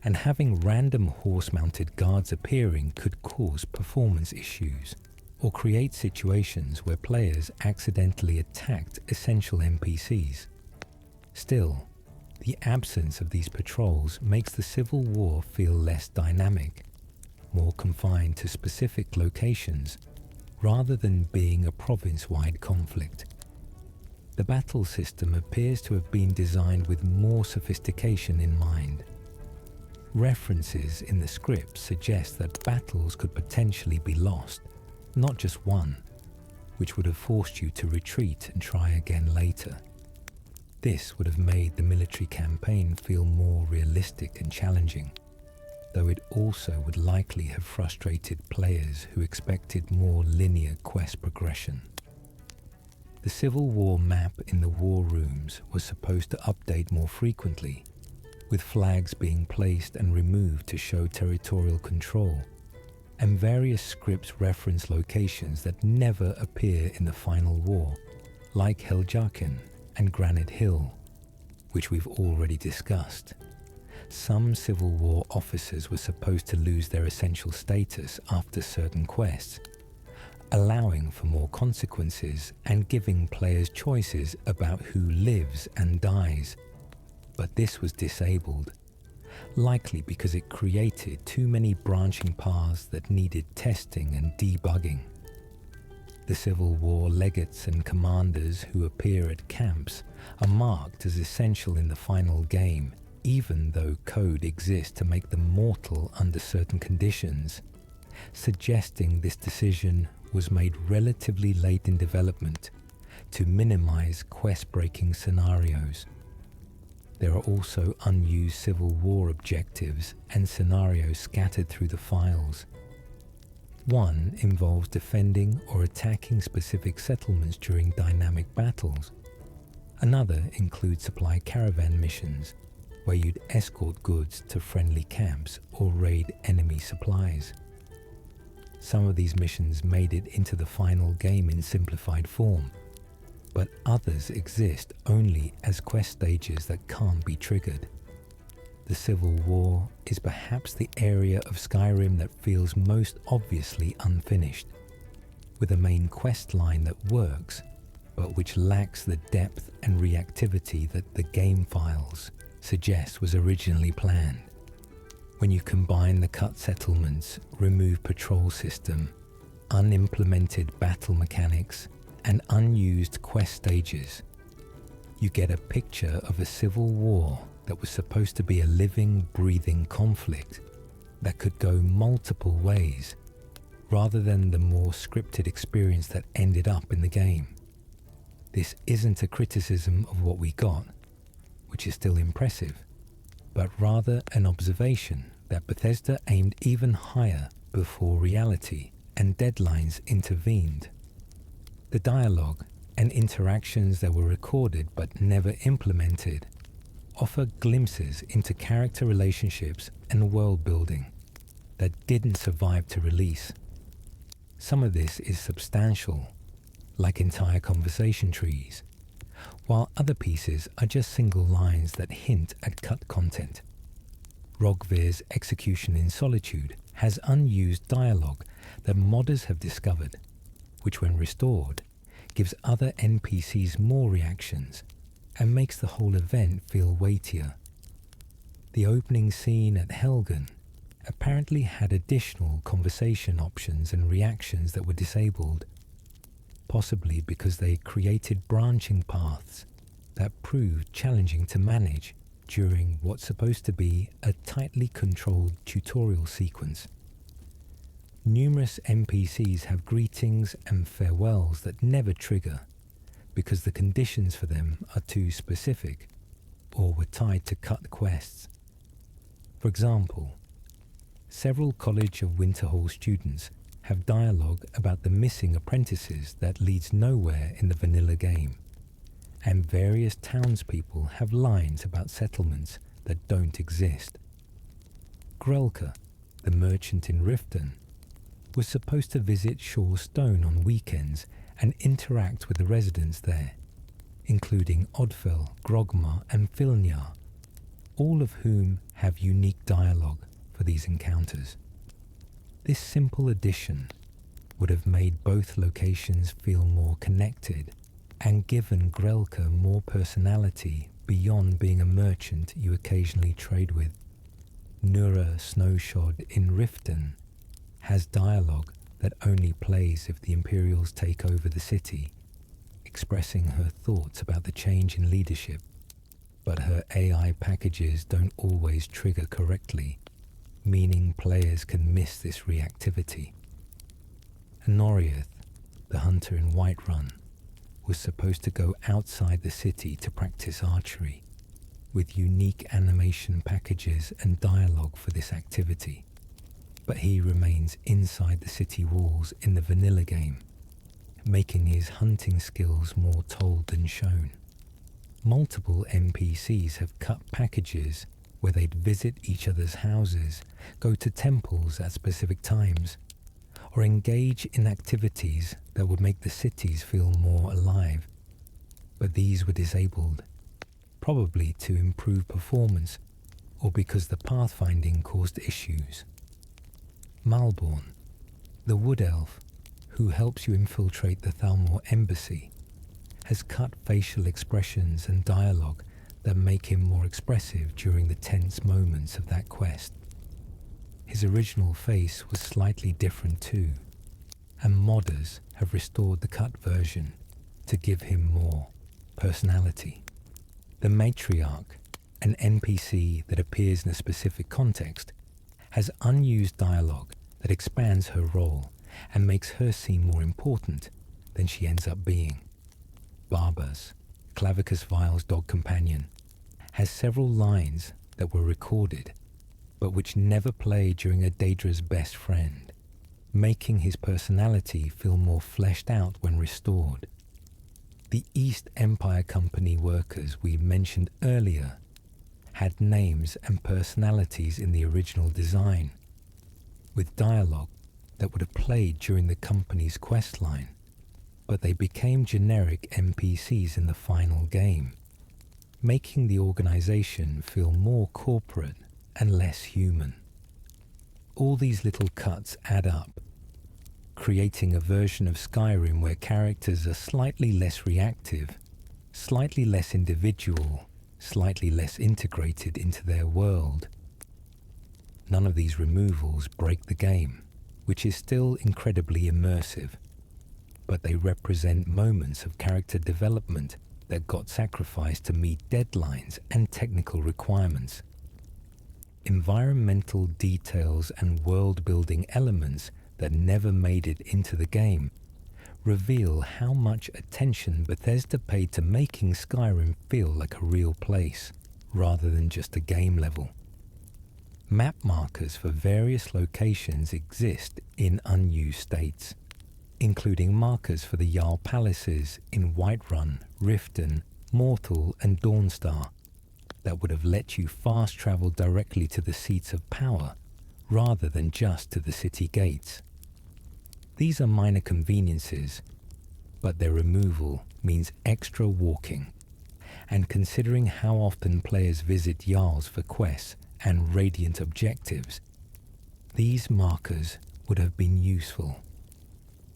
and having random horse-mounted guards appearing could cause performance issues, or create situations where players accidentally attacked essential NPCs. Still, the absence of these patrols makes the Civil War feel less dynamic, more confined to specific locations, rather than being a province-wide conflict. The battle system appears to have been designed with more sophistication in mind. References in the script suggest that battles could potentially be lost, not just one, which would have forced you to retreat and try again later. This would have made the military campaign feel more realistic and challenging, though it also would likely have frustrated players who expected more linear quest progression. The Civil War map in the war rooms was supposed to update more frequently, with flags being placed and removed to show territorial control, and various scripts reference locations that never appear in the final war, like Heljarken and Granite Hill, which we've already discussed. Some Civil War officers were supposed to lose their essential status after certain quests, allowing for more consequences and giving players choices about who lives and dies. But this was disabled, likely because it created too many branching paths that needed testing and debugging. The Civil War legates and commanders who appear at camps are marked as essential in the final game, even though code exists to make them mortal under certain conditions, suggesting this decision was made relatively late in development to minimize quest-breaking scenarios. There are also unused Civil War objectives and scenarios scattered through the files. One involves defending or attacking specific settlements during dynamic battles. Another includes supply caravan missions, where you'd escort goods to friendly camps or raid enemy supplies. Some of these missions made it into the final game in simplified form, but others exist only as quest stages that can't be triggered. The Civil War is perhaps the area of Skyrim that feels most obviously unfinished, with a main quest line that works, but which lacks the depth and reactivity that the game files suggest was originally planned. When you combine the cut settlements, remove patrol system, unimplemented battle mechanics, and unused quest stages, you get a picture of a civil war that was supposed to be a living, breathing conflict that could go multiple ways, rather than the more scripted experience that ended up in the game. This isn't a criticism of what we got, which is still impressive, but rather an observation that Bethesda aimed even higher before reality and deadlines intervened. The dialogue and interactions that were recorded but never implemented offer glimpses into character relationships and world building that didn't survive to release. Some of this is substantial, like entire conversation trees, while other pieces are just single lines that hint at cut content. Rogvir's Execution in Solitude has unused dialogue that modders have discovered, which when restored, gives other NPCs more reactions and makes the whole event feel weightier. The opening scene at Helgen apparently had additional conversation options and reactions that were disabled, possibly because they created branching paths that proved challenging to manage during what's supposed to be a tightly controlled tutorial sequence. Numerous NPCs have greetings and farewells that never trigger because the conditions for them are too specific or were tied to cut quests. For example, several College of Winterhall students have dialogue about the missing apprentices that leads nowhere in the vanilla game, and various townspeople have lines about settlements that don't exist. Grelka, the merchant in Riften, was supposed to visit Shore Stone on weekends and interact with the residents there, including Odfell, Grogmar and Filnjar, all of whom have unique dialogue for these encounters. This simple addition would have made both locations feel more connected and given Grelka more personality beyond being a merchant you occasionally trade with. Nura Snowshod in Riften has dialogue that only plays if the Imperials take over the city, expressing her thoughts about the change in leadership, but her AI packages don't always trigger correctly, meaning players can miss this reactivity. Honoriath, the hunter in Whiterun, was supposed to go outside the city to practice archery, with unique animation packages and dialogue for this activity, but he remains inside the city walls in the vanilla game, making his hunting skills more told than shown. Multiple NPCs have cut packages where they'd visit each other's houses, go to temples at specific times, or engage in activities that would make the cities feel more alive. But these were disabled, probably to improve performance or because the pathfinding caused issues. Malborn, the wood elf who helps you infiltrate the Thalmor embassy, has cut facial expressions and dialogue that make him more expressive during the tense moments of that quest. His original face was slightly different too, and modders have restored the cut version to give him more personality. The matriarch, an NPC that appears in a specific context, has unused dialogue that expands her role and makes her seem more important than she ends up being. Barbas, Clavicus Vile's dog companion, has several lines that were recorded but which never played during a Daedra's best friend, making his personality feel more fleshed out when restored. The East Empire Company workers we mentioned earlier had names and personalities in the original design, with dialogue that would have played during the company's questline, but they became generic NPCs in the final game, making the organization feel more corporate and less human. All these little cuts add up, creating a version of Skyrim where characters are slightly less reactive, slightly less individual, slightly less integrated into their world. None of these removals break the game, which is still incredibly immersive, but they represent moments of character development that got sacrificed to meet deadlines and technical requirements. Environmental details and world-building elements that never made it into the game reveal how much attention Bethesda paid to making Skyrim feel like a real place, rather than just a game level. Map markers for various locations exist in unused states, including markers for the Jarl Palaces in Whiterun, Riften, Mortal and Dawnstar that would have let you fast travel directly to the seats of power rather than just to the city gates. These are minor conveniences, but their removal means extra walking, and considering how often players visit Jarls for quests and Radiant objectives, these markers would have been useful.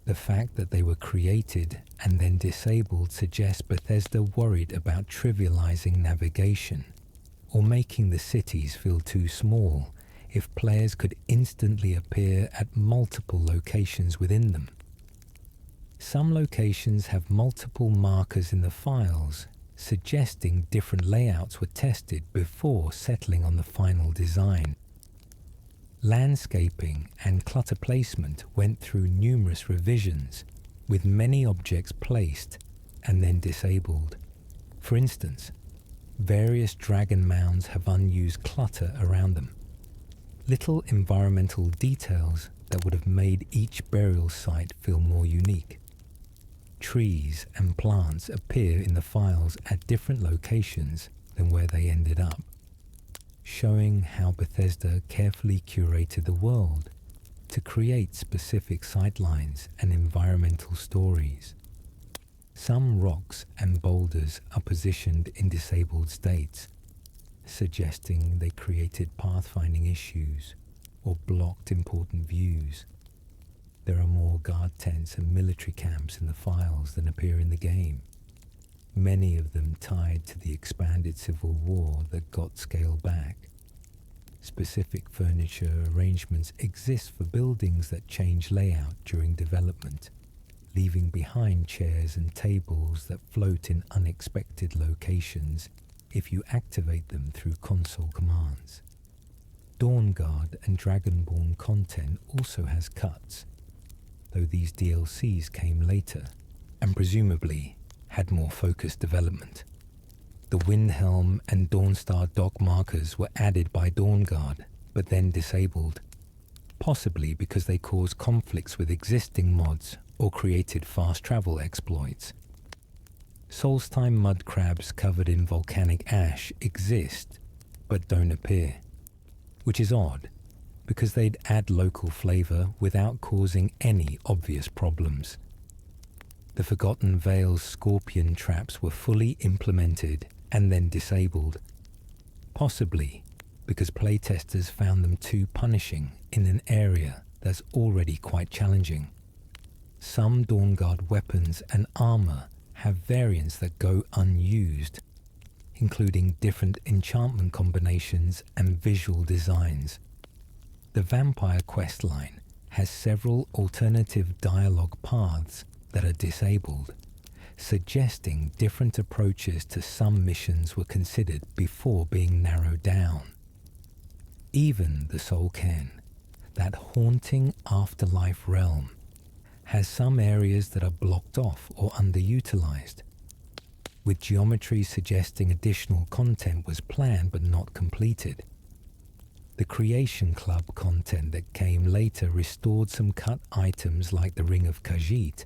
The fact that they were created and then disabled suggests Bethesda worried about trivializing navigation or making the cities feel too small if players could instantly appear at multiple locations within them. Some locations have multiple markers in the files, suggesting different layouts were tested before settling on the final design. Landscaping and clutter placement went through numerous revisions, with many objects placed and then disabled. For instance, various dragon mounds have unused clutter around them. Little environmental details that would have made each burial site feel more unique. Trees and plants appear in the files at different locations than where they ended up, showing how Bethesda carefully curated the world to create specific sightlines and environmental stories. Some rocks and boulders are positioned in disabled states, suggesting they created pathfinding issues or blocked important views. There are more guard tents and military camps in the files than appear in the game, many of them tied to the expanded civil war that got scaled back. Specific furniture arrangements exist for buildings that change layout during development, leaving behind chairs and tables that float in unexpected locations if you activate them through console commands. Dawnguard and Dragonborn content also has cuts, though these DLCs came later and presumably had more focused development. The Windhelm and Dawnstar dock markers were added by Dawnguard, but then disabled, possibly because they caused conflicts with existing mods or created fast travel exploits. Solstheim mud crabs covered in volcanic ash exist, but don't appear, which is odd, because they'd add local flavour without causing any obvious problems. The Forgotten Vale's scorpion traps were fully implemented and then disabled, possibly because playtesters found them too punishing in an area that's already quite challenging. Some Dawnguard weapons and armour have variants that go unused, including different enchantment combinations and visual designs. The Vampire questline has several alternative dialogue paths that are disabled, suggesting different approaches to some missions were considered before being narrowed down. Even the Soul Cairn, that haunting afterlife realm, has some areas that are blocked off or underutilized, with geometry suggesting additional content was planned but not completed. The Creation Club content that came later restored some cut items like the Ring of Khajiit,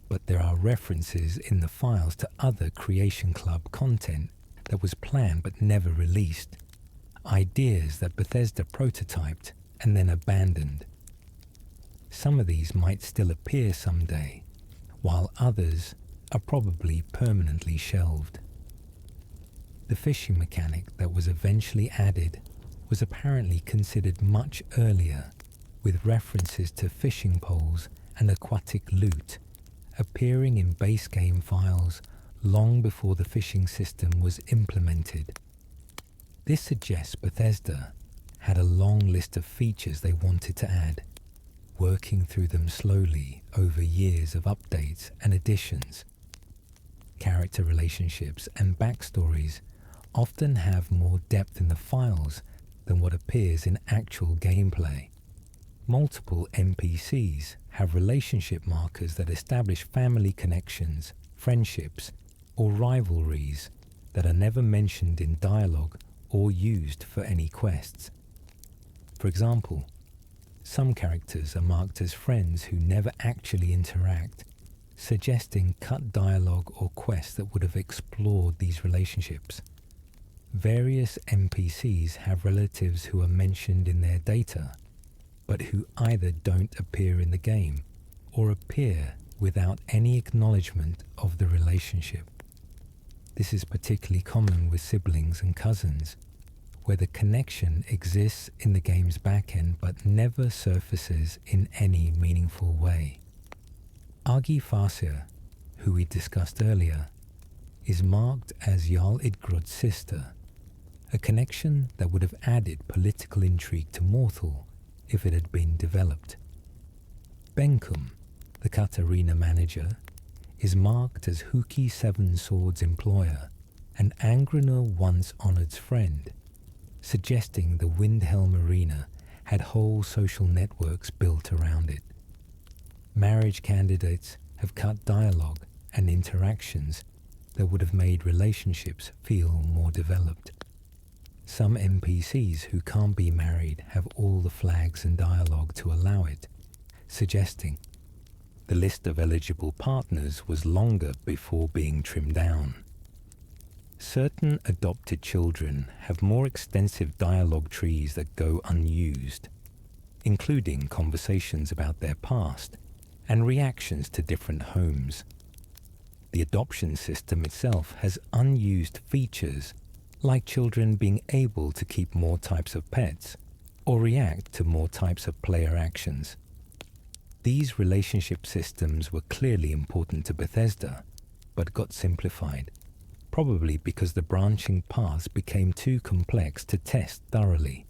but there are references in the files to other Creation Club content that was planned but never released, ideas that Bethesda prototyped and then abandoned. Some of these might still appear someday, while others are probably permanently shelved. The fishing mechanic that was eventually added was apparently considered much earlier, with references to fishing poles and aquatic loot appearing in base game files long before the fishing system was implemented. This suggests Bethesda had a long list of features they wanted to add, working through them slowly over years of updates and additions. Character relationships and backstories often have more depth in the files than what appears in actual gameplay. Multiple NPCs have relationship markers that establish family connections, friendships, or rivalries that are never mentioned in dialogue or used for any quests. For example, some characters are marked as friends who never actually interact, suggesting cut dialogue or quests that would have explored these relationships. Various NPCs have relatives who are mentioned in their data, but who either don't appear in the game or appear without any acknowledgement of the relationship. This is particularly common with siblings and cousins, where the connection exists in the game's backend but never surfaces in any meaningful way. Agi Farsia, who we discussed earlier, is marked as Jarl Idgrod's sister, a connection that would have added political intrigue to Morthal if it had been developed. Benkum, the Katarina manager, is marked as Huki Seven Swords' employer and Angrenor once Honored's friend, suggesting the Windhelm arena had whole social networks built around it. Marriage candidates have cut dialogue and interactions that would have made relationships feel more developed. Some NPCs who can't be married have all the flags and dialogue to allow it, suggesting the list of eligible partners was longer before being trimmed down. Certain adopted children have more extensive dialogue trees that go unused, including conversations about their past and reactions to different homes. The adoption system itself has unused features, like children being able to keep more types of pets or react to more types of player actions. These relationship systems were clearly important to Bethesda, but got simplified, probably because the branching paths became too complex to test thoroughly.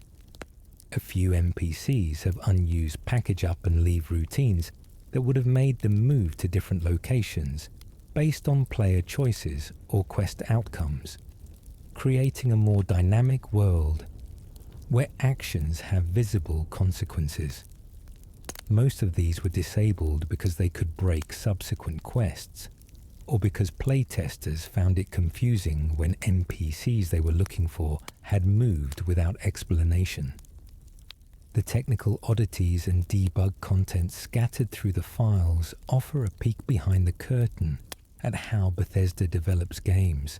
A few NPCs have unused package up and leave routines that would have made them move to different locations based on player choices or quest outcomes, creating a more dynamic world where actions have visible consequences. Most of these were disabled because they could break subsequent quests, or because playtesters found it confusing when NPCs they were looking for had moved without explanation. The technical oddities and debug content scattered through the files offer a peek behind the curtain at how Bethesda develops games.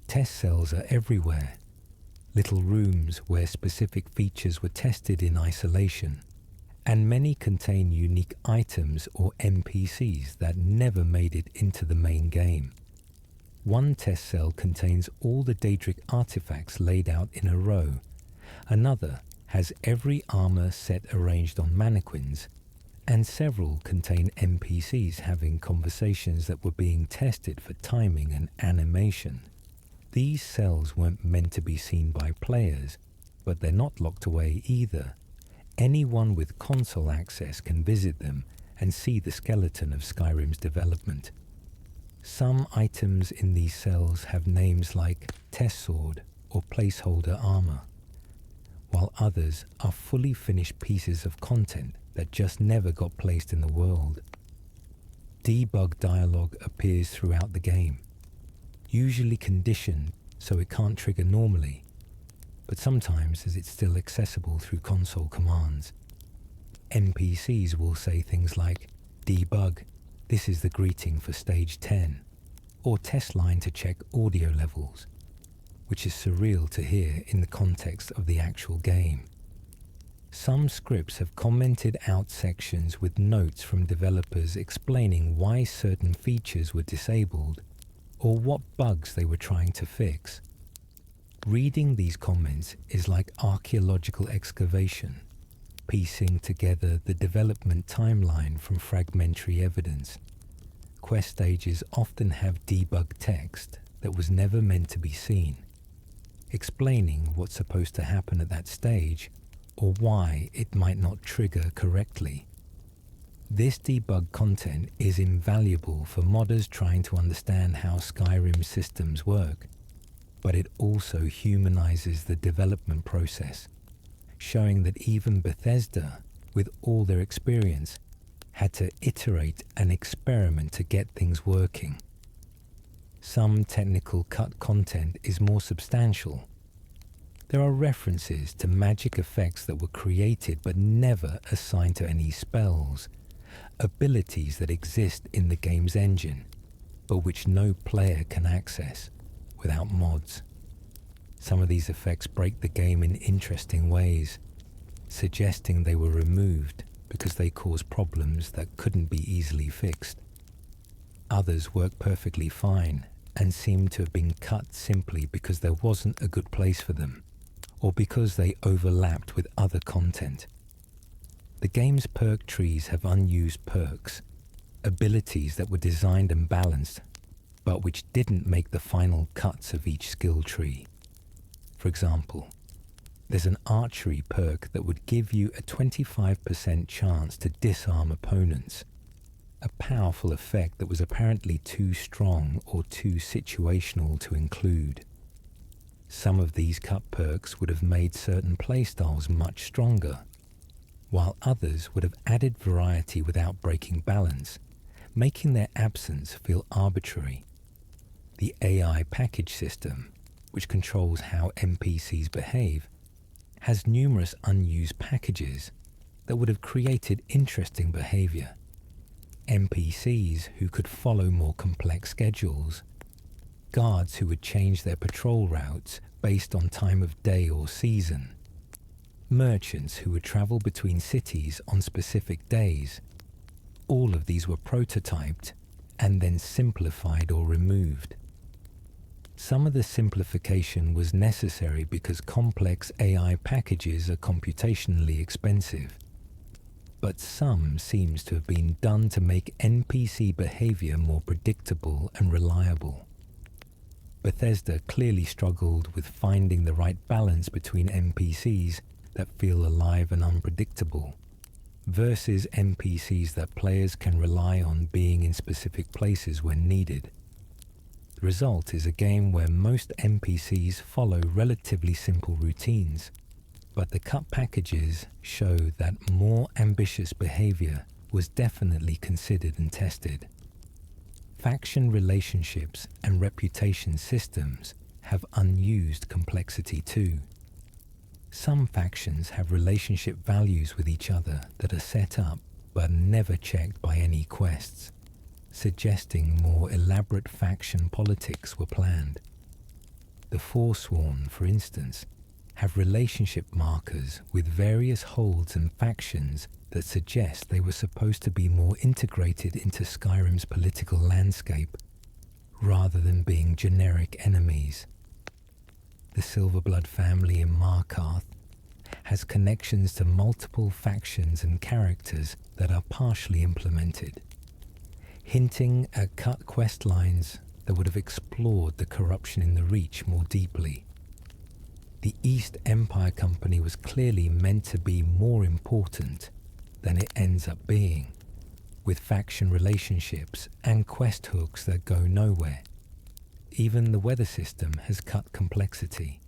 Test cells are everywhere, little rooms where specific features were tested in isolation, and many contain unique items or NPCs that never made it into the main game. One test cell contains all the Daedric artifacts laid out in a row. Another has every armor set arranged on mannequins, and several contain NPCs having conversations that were being tested for timing and animation. These cells weren't meant to be seen by players, but they're not locked away either. Anyone with console access can visit them and see the skeleton of Skyrim's development. Some items in these cells have names like test sword or placeholder armor, while others are fully finished pieces of content that just never got placed in the world. Debug dialogue appears throughout the game, usually conditioned so it can't trigger normally, but sometimes as it's still accessible through console commands. NPCs will say things like, "Debug, this is the greeting for stage 10, or test line to check audio levels, which is surreal to hear in the context of the actual game. Some scripts have commented out sections with notes from developers explaining why certain features were disabled or what bugs they were trying to fix. Reading these comments is like archaeological excavation, piecing together the development timeline from fragmentary evidence. Quest stages often have debug text that was never meant to be seen, explaining what's supposed to happen at that stage or why it might not trigger correctly. This debug content is invaluable for modders trying to understand how Skyrim systems work, but it also humanizes the development process, showing that even Bethesda, with all their experience, had to iterate and experiment to get things working. Some technical cut content is more substantial. There are references to magic effects that were created but never assigned to any spells, abilities that exist in the game's engine, but which no player can access without mods. Some of these effects break the game in interesting ways, suggesting they were removed because they cause problems that couldn't be easily fixed. Others work perfectly fine and seem to have been cut simply because there wasn't a good place for them, or because they overlapped with other content. The game's perk trees have unused perks, abilities that were designed and balanced, but which didn't make the final cuts of each skill tree. For example, there's an archery perk that would give you a 25% chance to disarm opponents, a powerful effect that was apparently too strong or too situational to include. Some of these cut perks would have made certain playstyles much stronger, while others would have added variety without breaking balance, making their absence feel arbitrary. The AI package system, which controls how NPCs behave, has numerous unused packages that would have created interesting behavior. NPCs who could follow more complex schedules, guards who would change their patrol routes based on time of day or season, merchants who would travel between cities on specific days. All of these were prototyped and then simplified or removed. Some of the simplification was necessary because complex AI packages are computationally expensive, but some seems to have been done to make NPC behavior more predictable and reliable. Bethesda clearly struggled with finding the right balance between NPCs that feel alive and unpredictable, versus NPCs that players can rely on being in specific places when needed. The result is a game where most NPCs follow relatively simple routines, but the cut packages show that more ambitious behavior was definitely considered and tested. Faction relationships and reputation systems have unused complexity too. Some factions have relationship values with each other that are set up but never checked by any quests, suggesting more elaborate faction politics were planned. The Forsworn, for instance, have relationship markers with various holds and factions that suggest they were supposed to be more integrated into Skyrim's political landscape, rather than being generic enemies. The Silverblood family in Markarth has connections to multiple factions and characters that are partially implemented, hinting at cut quest lines that would have explored the corruption in the Reach more deeply. The East Empire Company was clearly meant to be more important than it ends up being, with faction relationships and quest hooks that go nowhere. Even the weather system has cut complexity.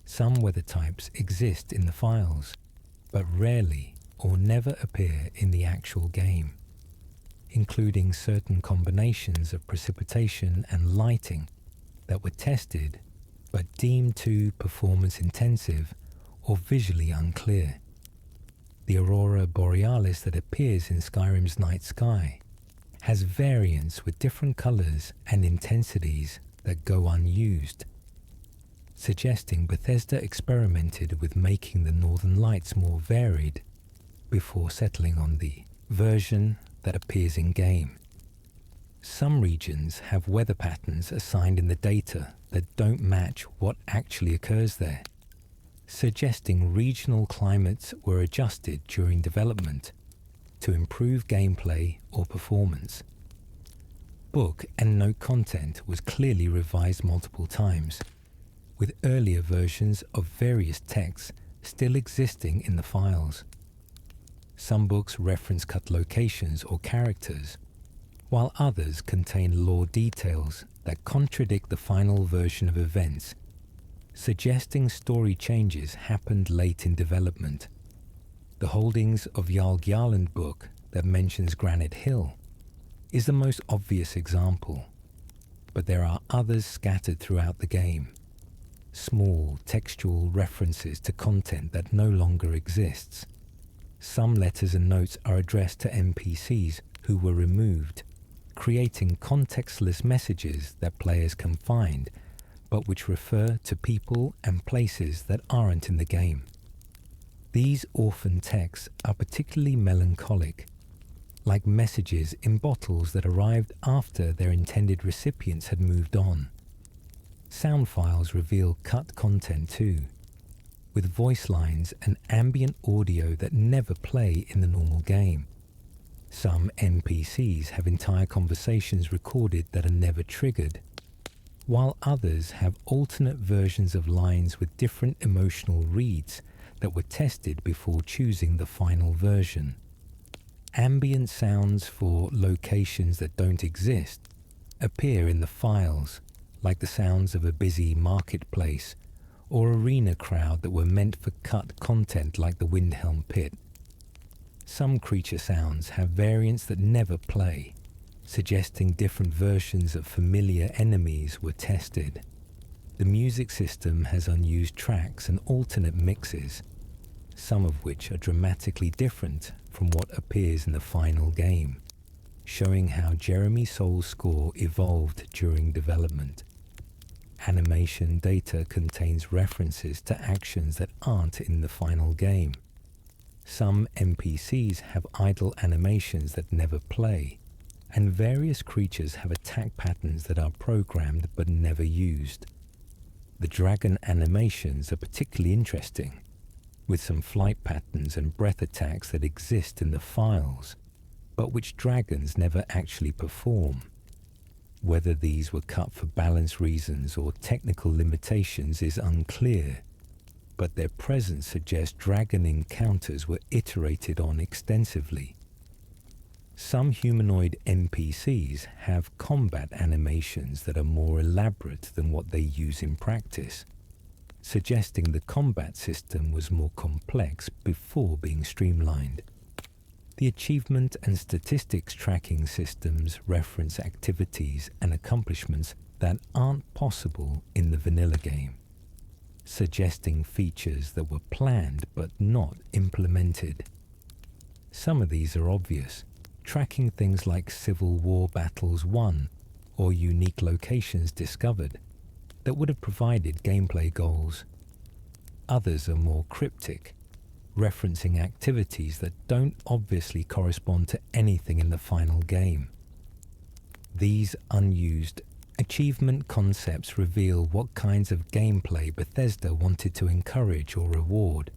Some weather types exist in the files, but rarely or never appear in the actual game, including certain combinations of precipitation and lighting that were tested but deemed too performance intensive or visually unclear. The aurora borealis that appears in Skyrim's night sky has variants with different colors and intensities that go unused, suggesting Bethesda experimented with making the northern lights more varied before settling on the version that appears in-game. Some regions have weather patterns assigned in the data that don't match what actually occurs there, suggesting regional climates were adjusted during development to improve gameplay or performance. Book and note content was clearly revised multiple times, with earlier versions of various texts still existing in the files. Some books reference cut locations or characters, while others contain lore details that contradict the final version of events, suggesting story changes happened late in development. The holdings of Jarl Gjarland book that mentions Granite Hill is the most obvious example, but there are others scattered throughout the game. Small textual references to content that no longer exists. Some letters and notes are addressed to NPCs who were removed, creating contextless messages that players can find, but which refer to people and places that aren't in the game. These orphan texts are particularly melancholic, like messages in bottles that arrived after their intended recipients had moved on. Sound files reveal cut content too, with voice lines and ambient audio that never play in the normal game. Some NPCs have entire conversations recorded that are never triggered, while others have alternate versions of lines with different emotional reads that were tested before choosing the final version. Ambient sounds for locations that don't exist appear in the files, like the sounds of a busy marketplace or arena crowd that were meant for cut content like the Windhelm Pit. Some creature sounds have variants that never play, suggesting different versions of familiar enemies were tested. The music system has unused tracks and alternate mixes, some of which are dramatically different from what appears in the final game, showing how Jeremy Soul's score evolved during development. Animation data contains references to actions that aren't in the final game. Some NPCs have idle animations that never play, and various creatures have attack patterns that are programmed but never used. The dragon animations are particularly interesting, with some flight patterns and breath attacks that exist in the files, but which dragons never actually perform. Whether these were cut for balance reasons or technical limitations is unclear, but their presence suggests dragon encounters were iterated on extensively. Some humanoid NPCs have combat animations that are more elaborate than what they use in practice, suggesting the combat system was more complex before being streamlined. The achievement and statistics tracking systems reference activities and accomplishments that aren't possible in the vanilla game, suggesting features that were planned but not implemented. Some of these are obvious, tracking things like Civil War battles won or unique locations discovered that would have provided gameplay goals. Others are more cryptic, referencing activities that don't obviously correspond to anything in the final game. These unused achievement concepts reveal what kinds of gameplay Bethesda wanted to encourage or reward,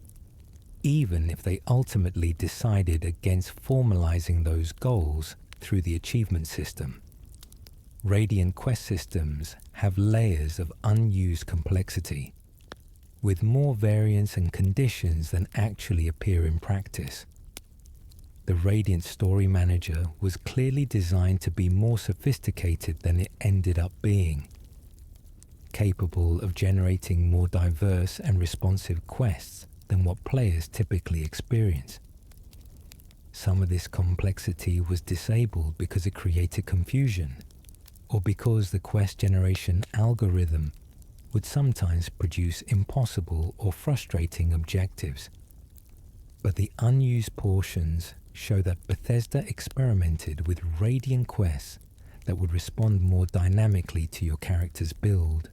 even if they ultimately decided against formalizing those goals through the achievement system. Radiant quest systems have layers of unused complexity, with more variance and conditions than actually appear in practice. The Radiant Story Manager was clearly designed to be more sophisticated than it ended up being, capable of generating more diverse and responsive quests than what players typically experience. Some of this complexity was disabled because it created confusion, or because the quest generation algorithm would sometimes produce impossible or frustrating objectives. But the unused portions show that Bethesda experimented with Radiant quests that would respond more dynamically to your character's build,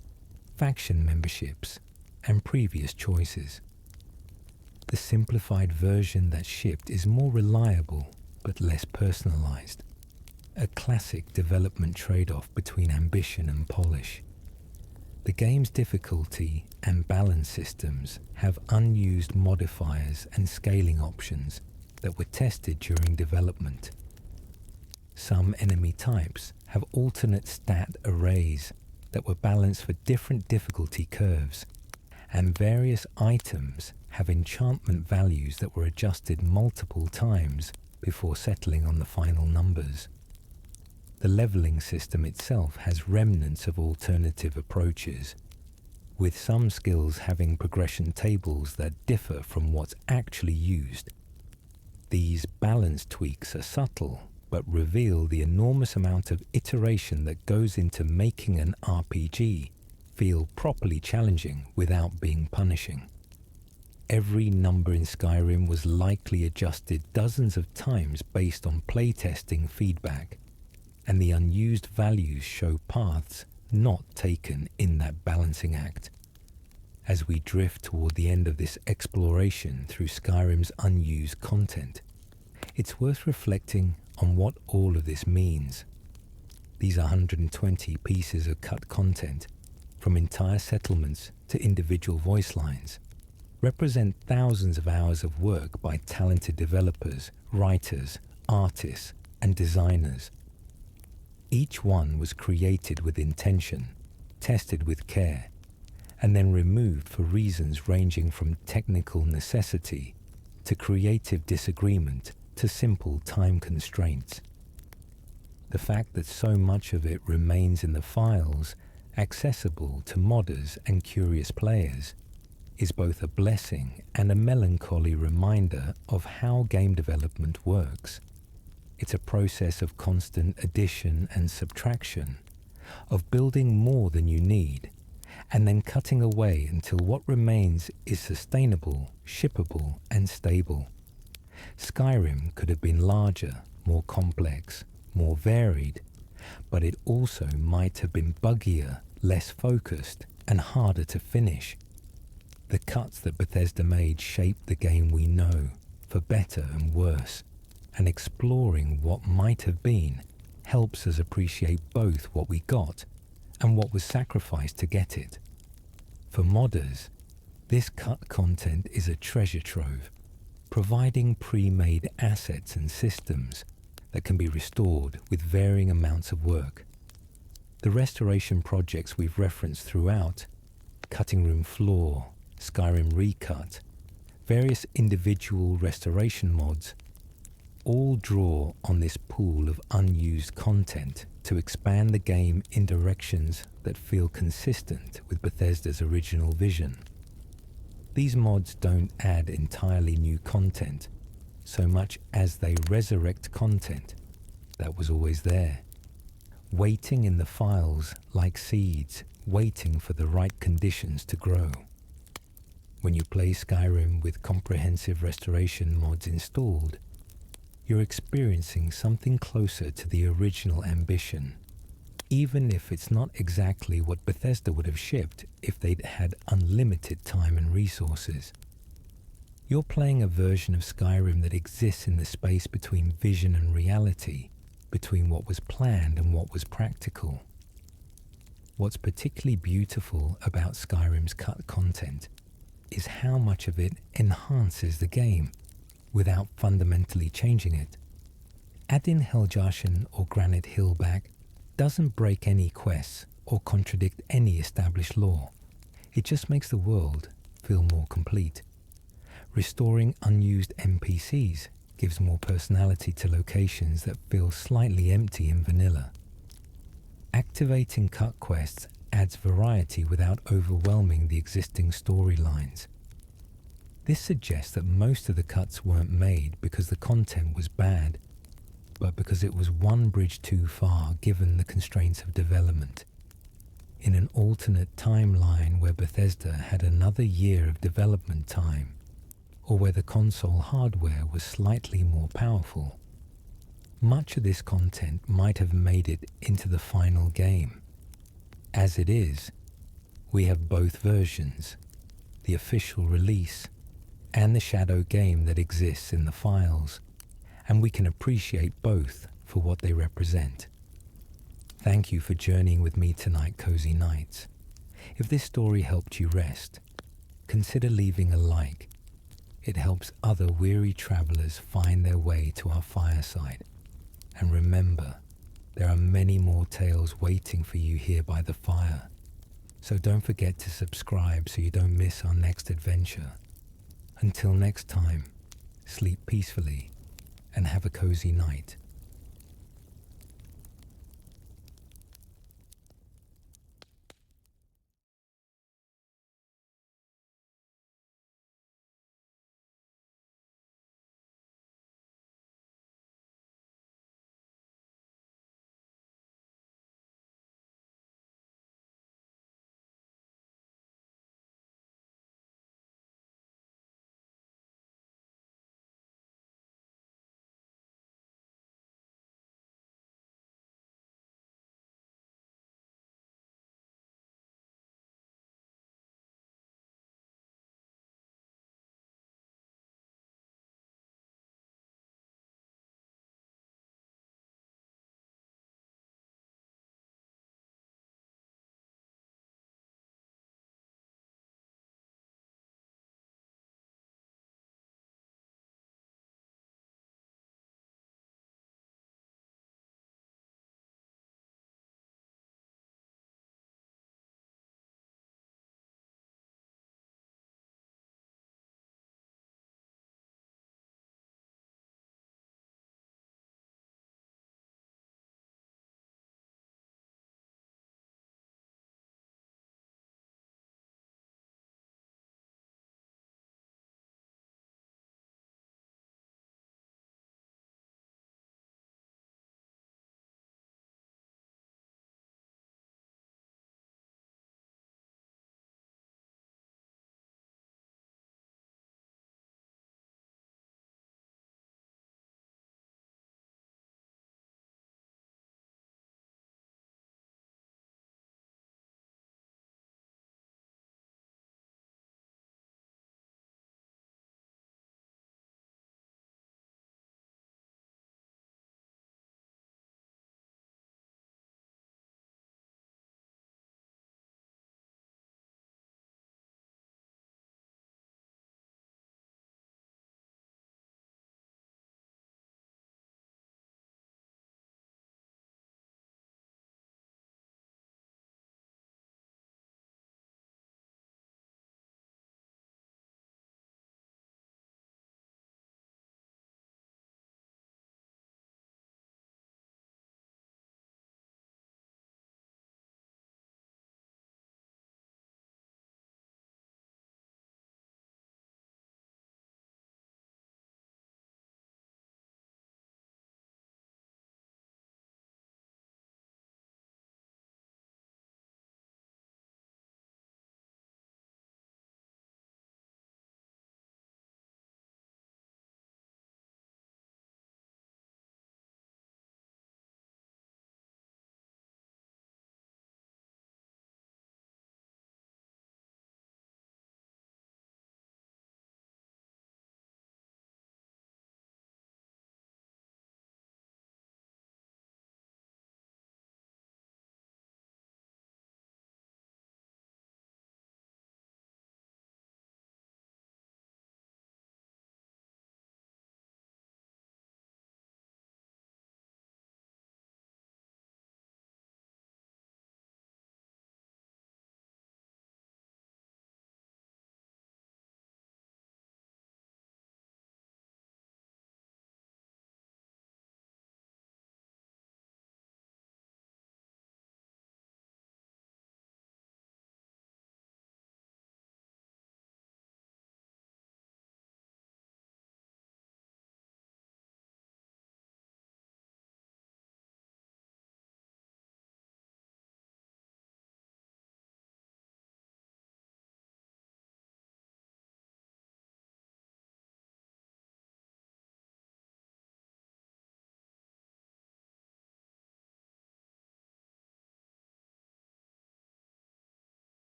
faction memberships, and previous choices. The simplified version that shipped is more reliable but less personalized, a classic development trade-off between ambition and polish. The game's difficulty and balance systems have unused modifiers and scaling options that were tested during development. Some enemy types have alternate stat arrays that were balanced for different difficulty curves, and various items have enchantment values that were adjusted multiple times before settling on the final numbers. The leveling system itself has remnants of alternative approaches, with some skills having progression tables that differ from what's actually used. These balance tweaks are subtle, but reveal the enormous amount of iteration that goes into making an RPG feel properly challenging without being punishing. Every number in Skyrim was likely adjusted dozens of times based on playtesting feedback, and the unused values show paths not taken in that balancing act. As we drift toward the end of this exploration through Skyrim's unused content, it's worth reflecting on what all of this means. These 120 pieces of cut content, from entire settlements to individual voice lines, represent thousands of hours of work by talented developers, writers, artists, and designers. Each one was created with intention, tested with care, and then removed for reasons ranging from technical necessity to creative disagreement to simple time constraints. The fact that so much of it remains in the files, accessible to modders and curious players, is both a blessing and a melancholy reminder of how game development works. It's a process of constant addition and subtraction, of building more than you need, and then cutting away until what remains is sustainable, shippable, and stable. Skyrim could have been larger, more complex, more varied, but it also might have been buggier, less focused, and harder to finish. The cuts that Bethesda made shaped the game we know, for better and worse, and exploring what might have been helps us appreciate both what we got and what was sacrificed to get it. For modders, this cut content is a treasure trove, providing pre-made assets and systems that can be restored with varying amounts of work. The restoration projects we've referenced throughout, cutting room floor, Skyrim Recut, various individual restoration mods, all draw on this pool of unused content to expand the game in directions that feel consistent with Bethesda's original vision. These mods don't add entirely new content, so much as they resurrect content that was always there, waiting in the files like seeds, waiting for the right conditions to grow. When you play Skyrim with comprehensive restoration mods installed, you're experiencing something closer to the original ambition, even if it's not exactly what Bethesda would have shipped if they'd had unlimited time and resources. You're playing a version of Skyrim that exists in the space between vision and reality, between what was planned and what was practical. What's particularly beautiful about Skyrim's cut content is how much of it enhances the game without fundamentally changing it. Adding Helgershen or Granite Hill back doesn't break any quests or contradict any established lore. It just makes the world feel more complete. Restoring unused NPCs gives more personality to locations that feel slightly empty in vanilla. Activating cut quests adds variety without overwhelming the existing storylines. This suggests that most of the cuts weren't made because the content was bad, but because it was one bridge too far given the constraints of development. In an alternate timeline where Bethesda had another year of development time, or where the console hardware was slightly more powerful, much of this content might have made it into the final game. As it is, we have both versions, the official release and the shadow game that exists in the files, and we can appreciate both for what they represent. Thank you for journeying with me tonight, Cozy Nights. If this story helped you rest, consider leaving a like. It helps other weary travelers find their way to our fireside. And remember, there are many more tales waiting for you here by the fire. So don't forget to subscribe so you don't miss our next adventure. Until next time, sleep peacefully and have a cozy night.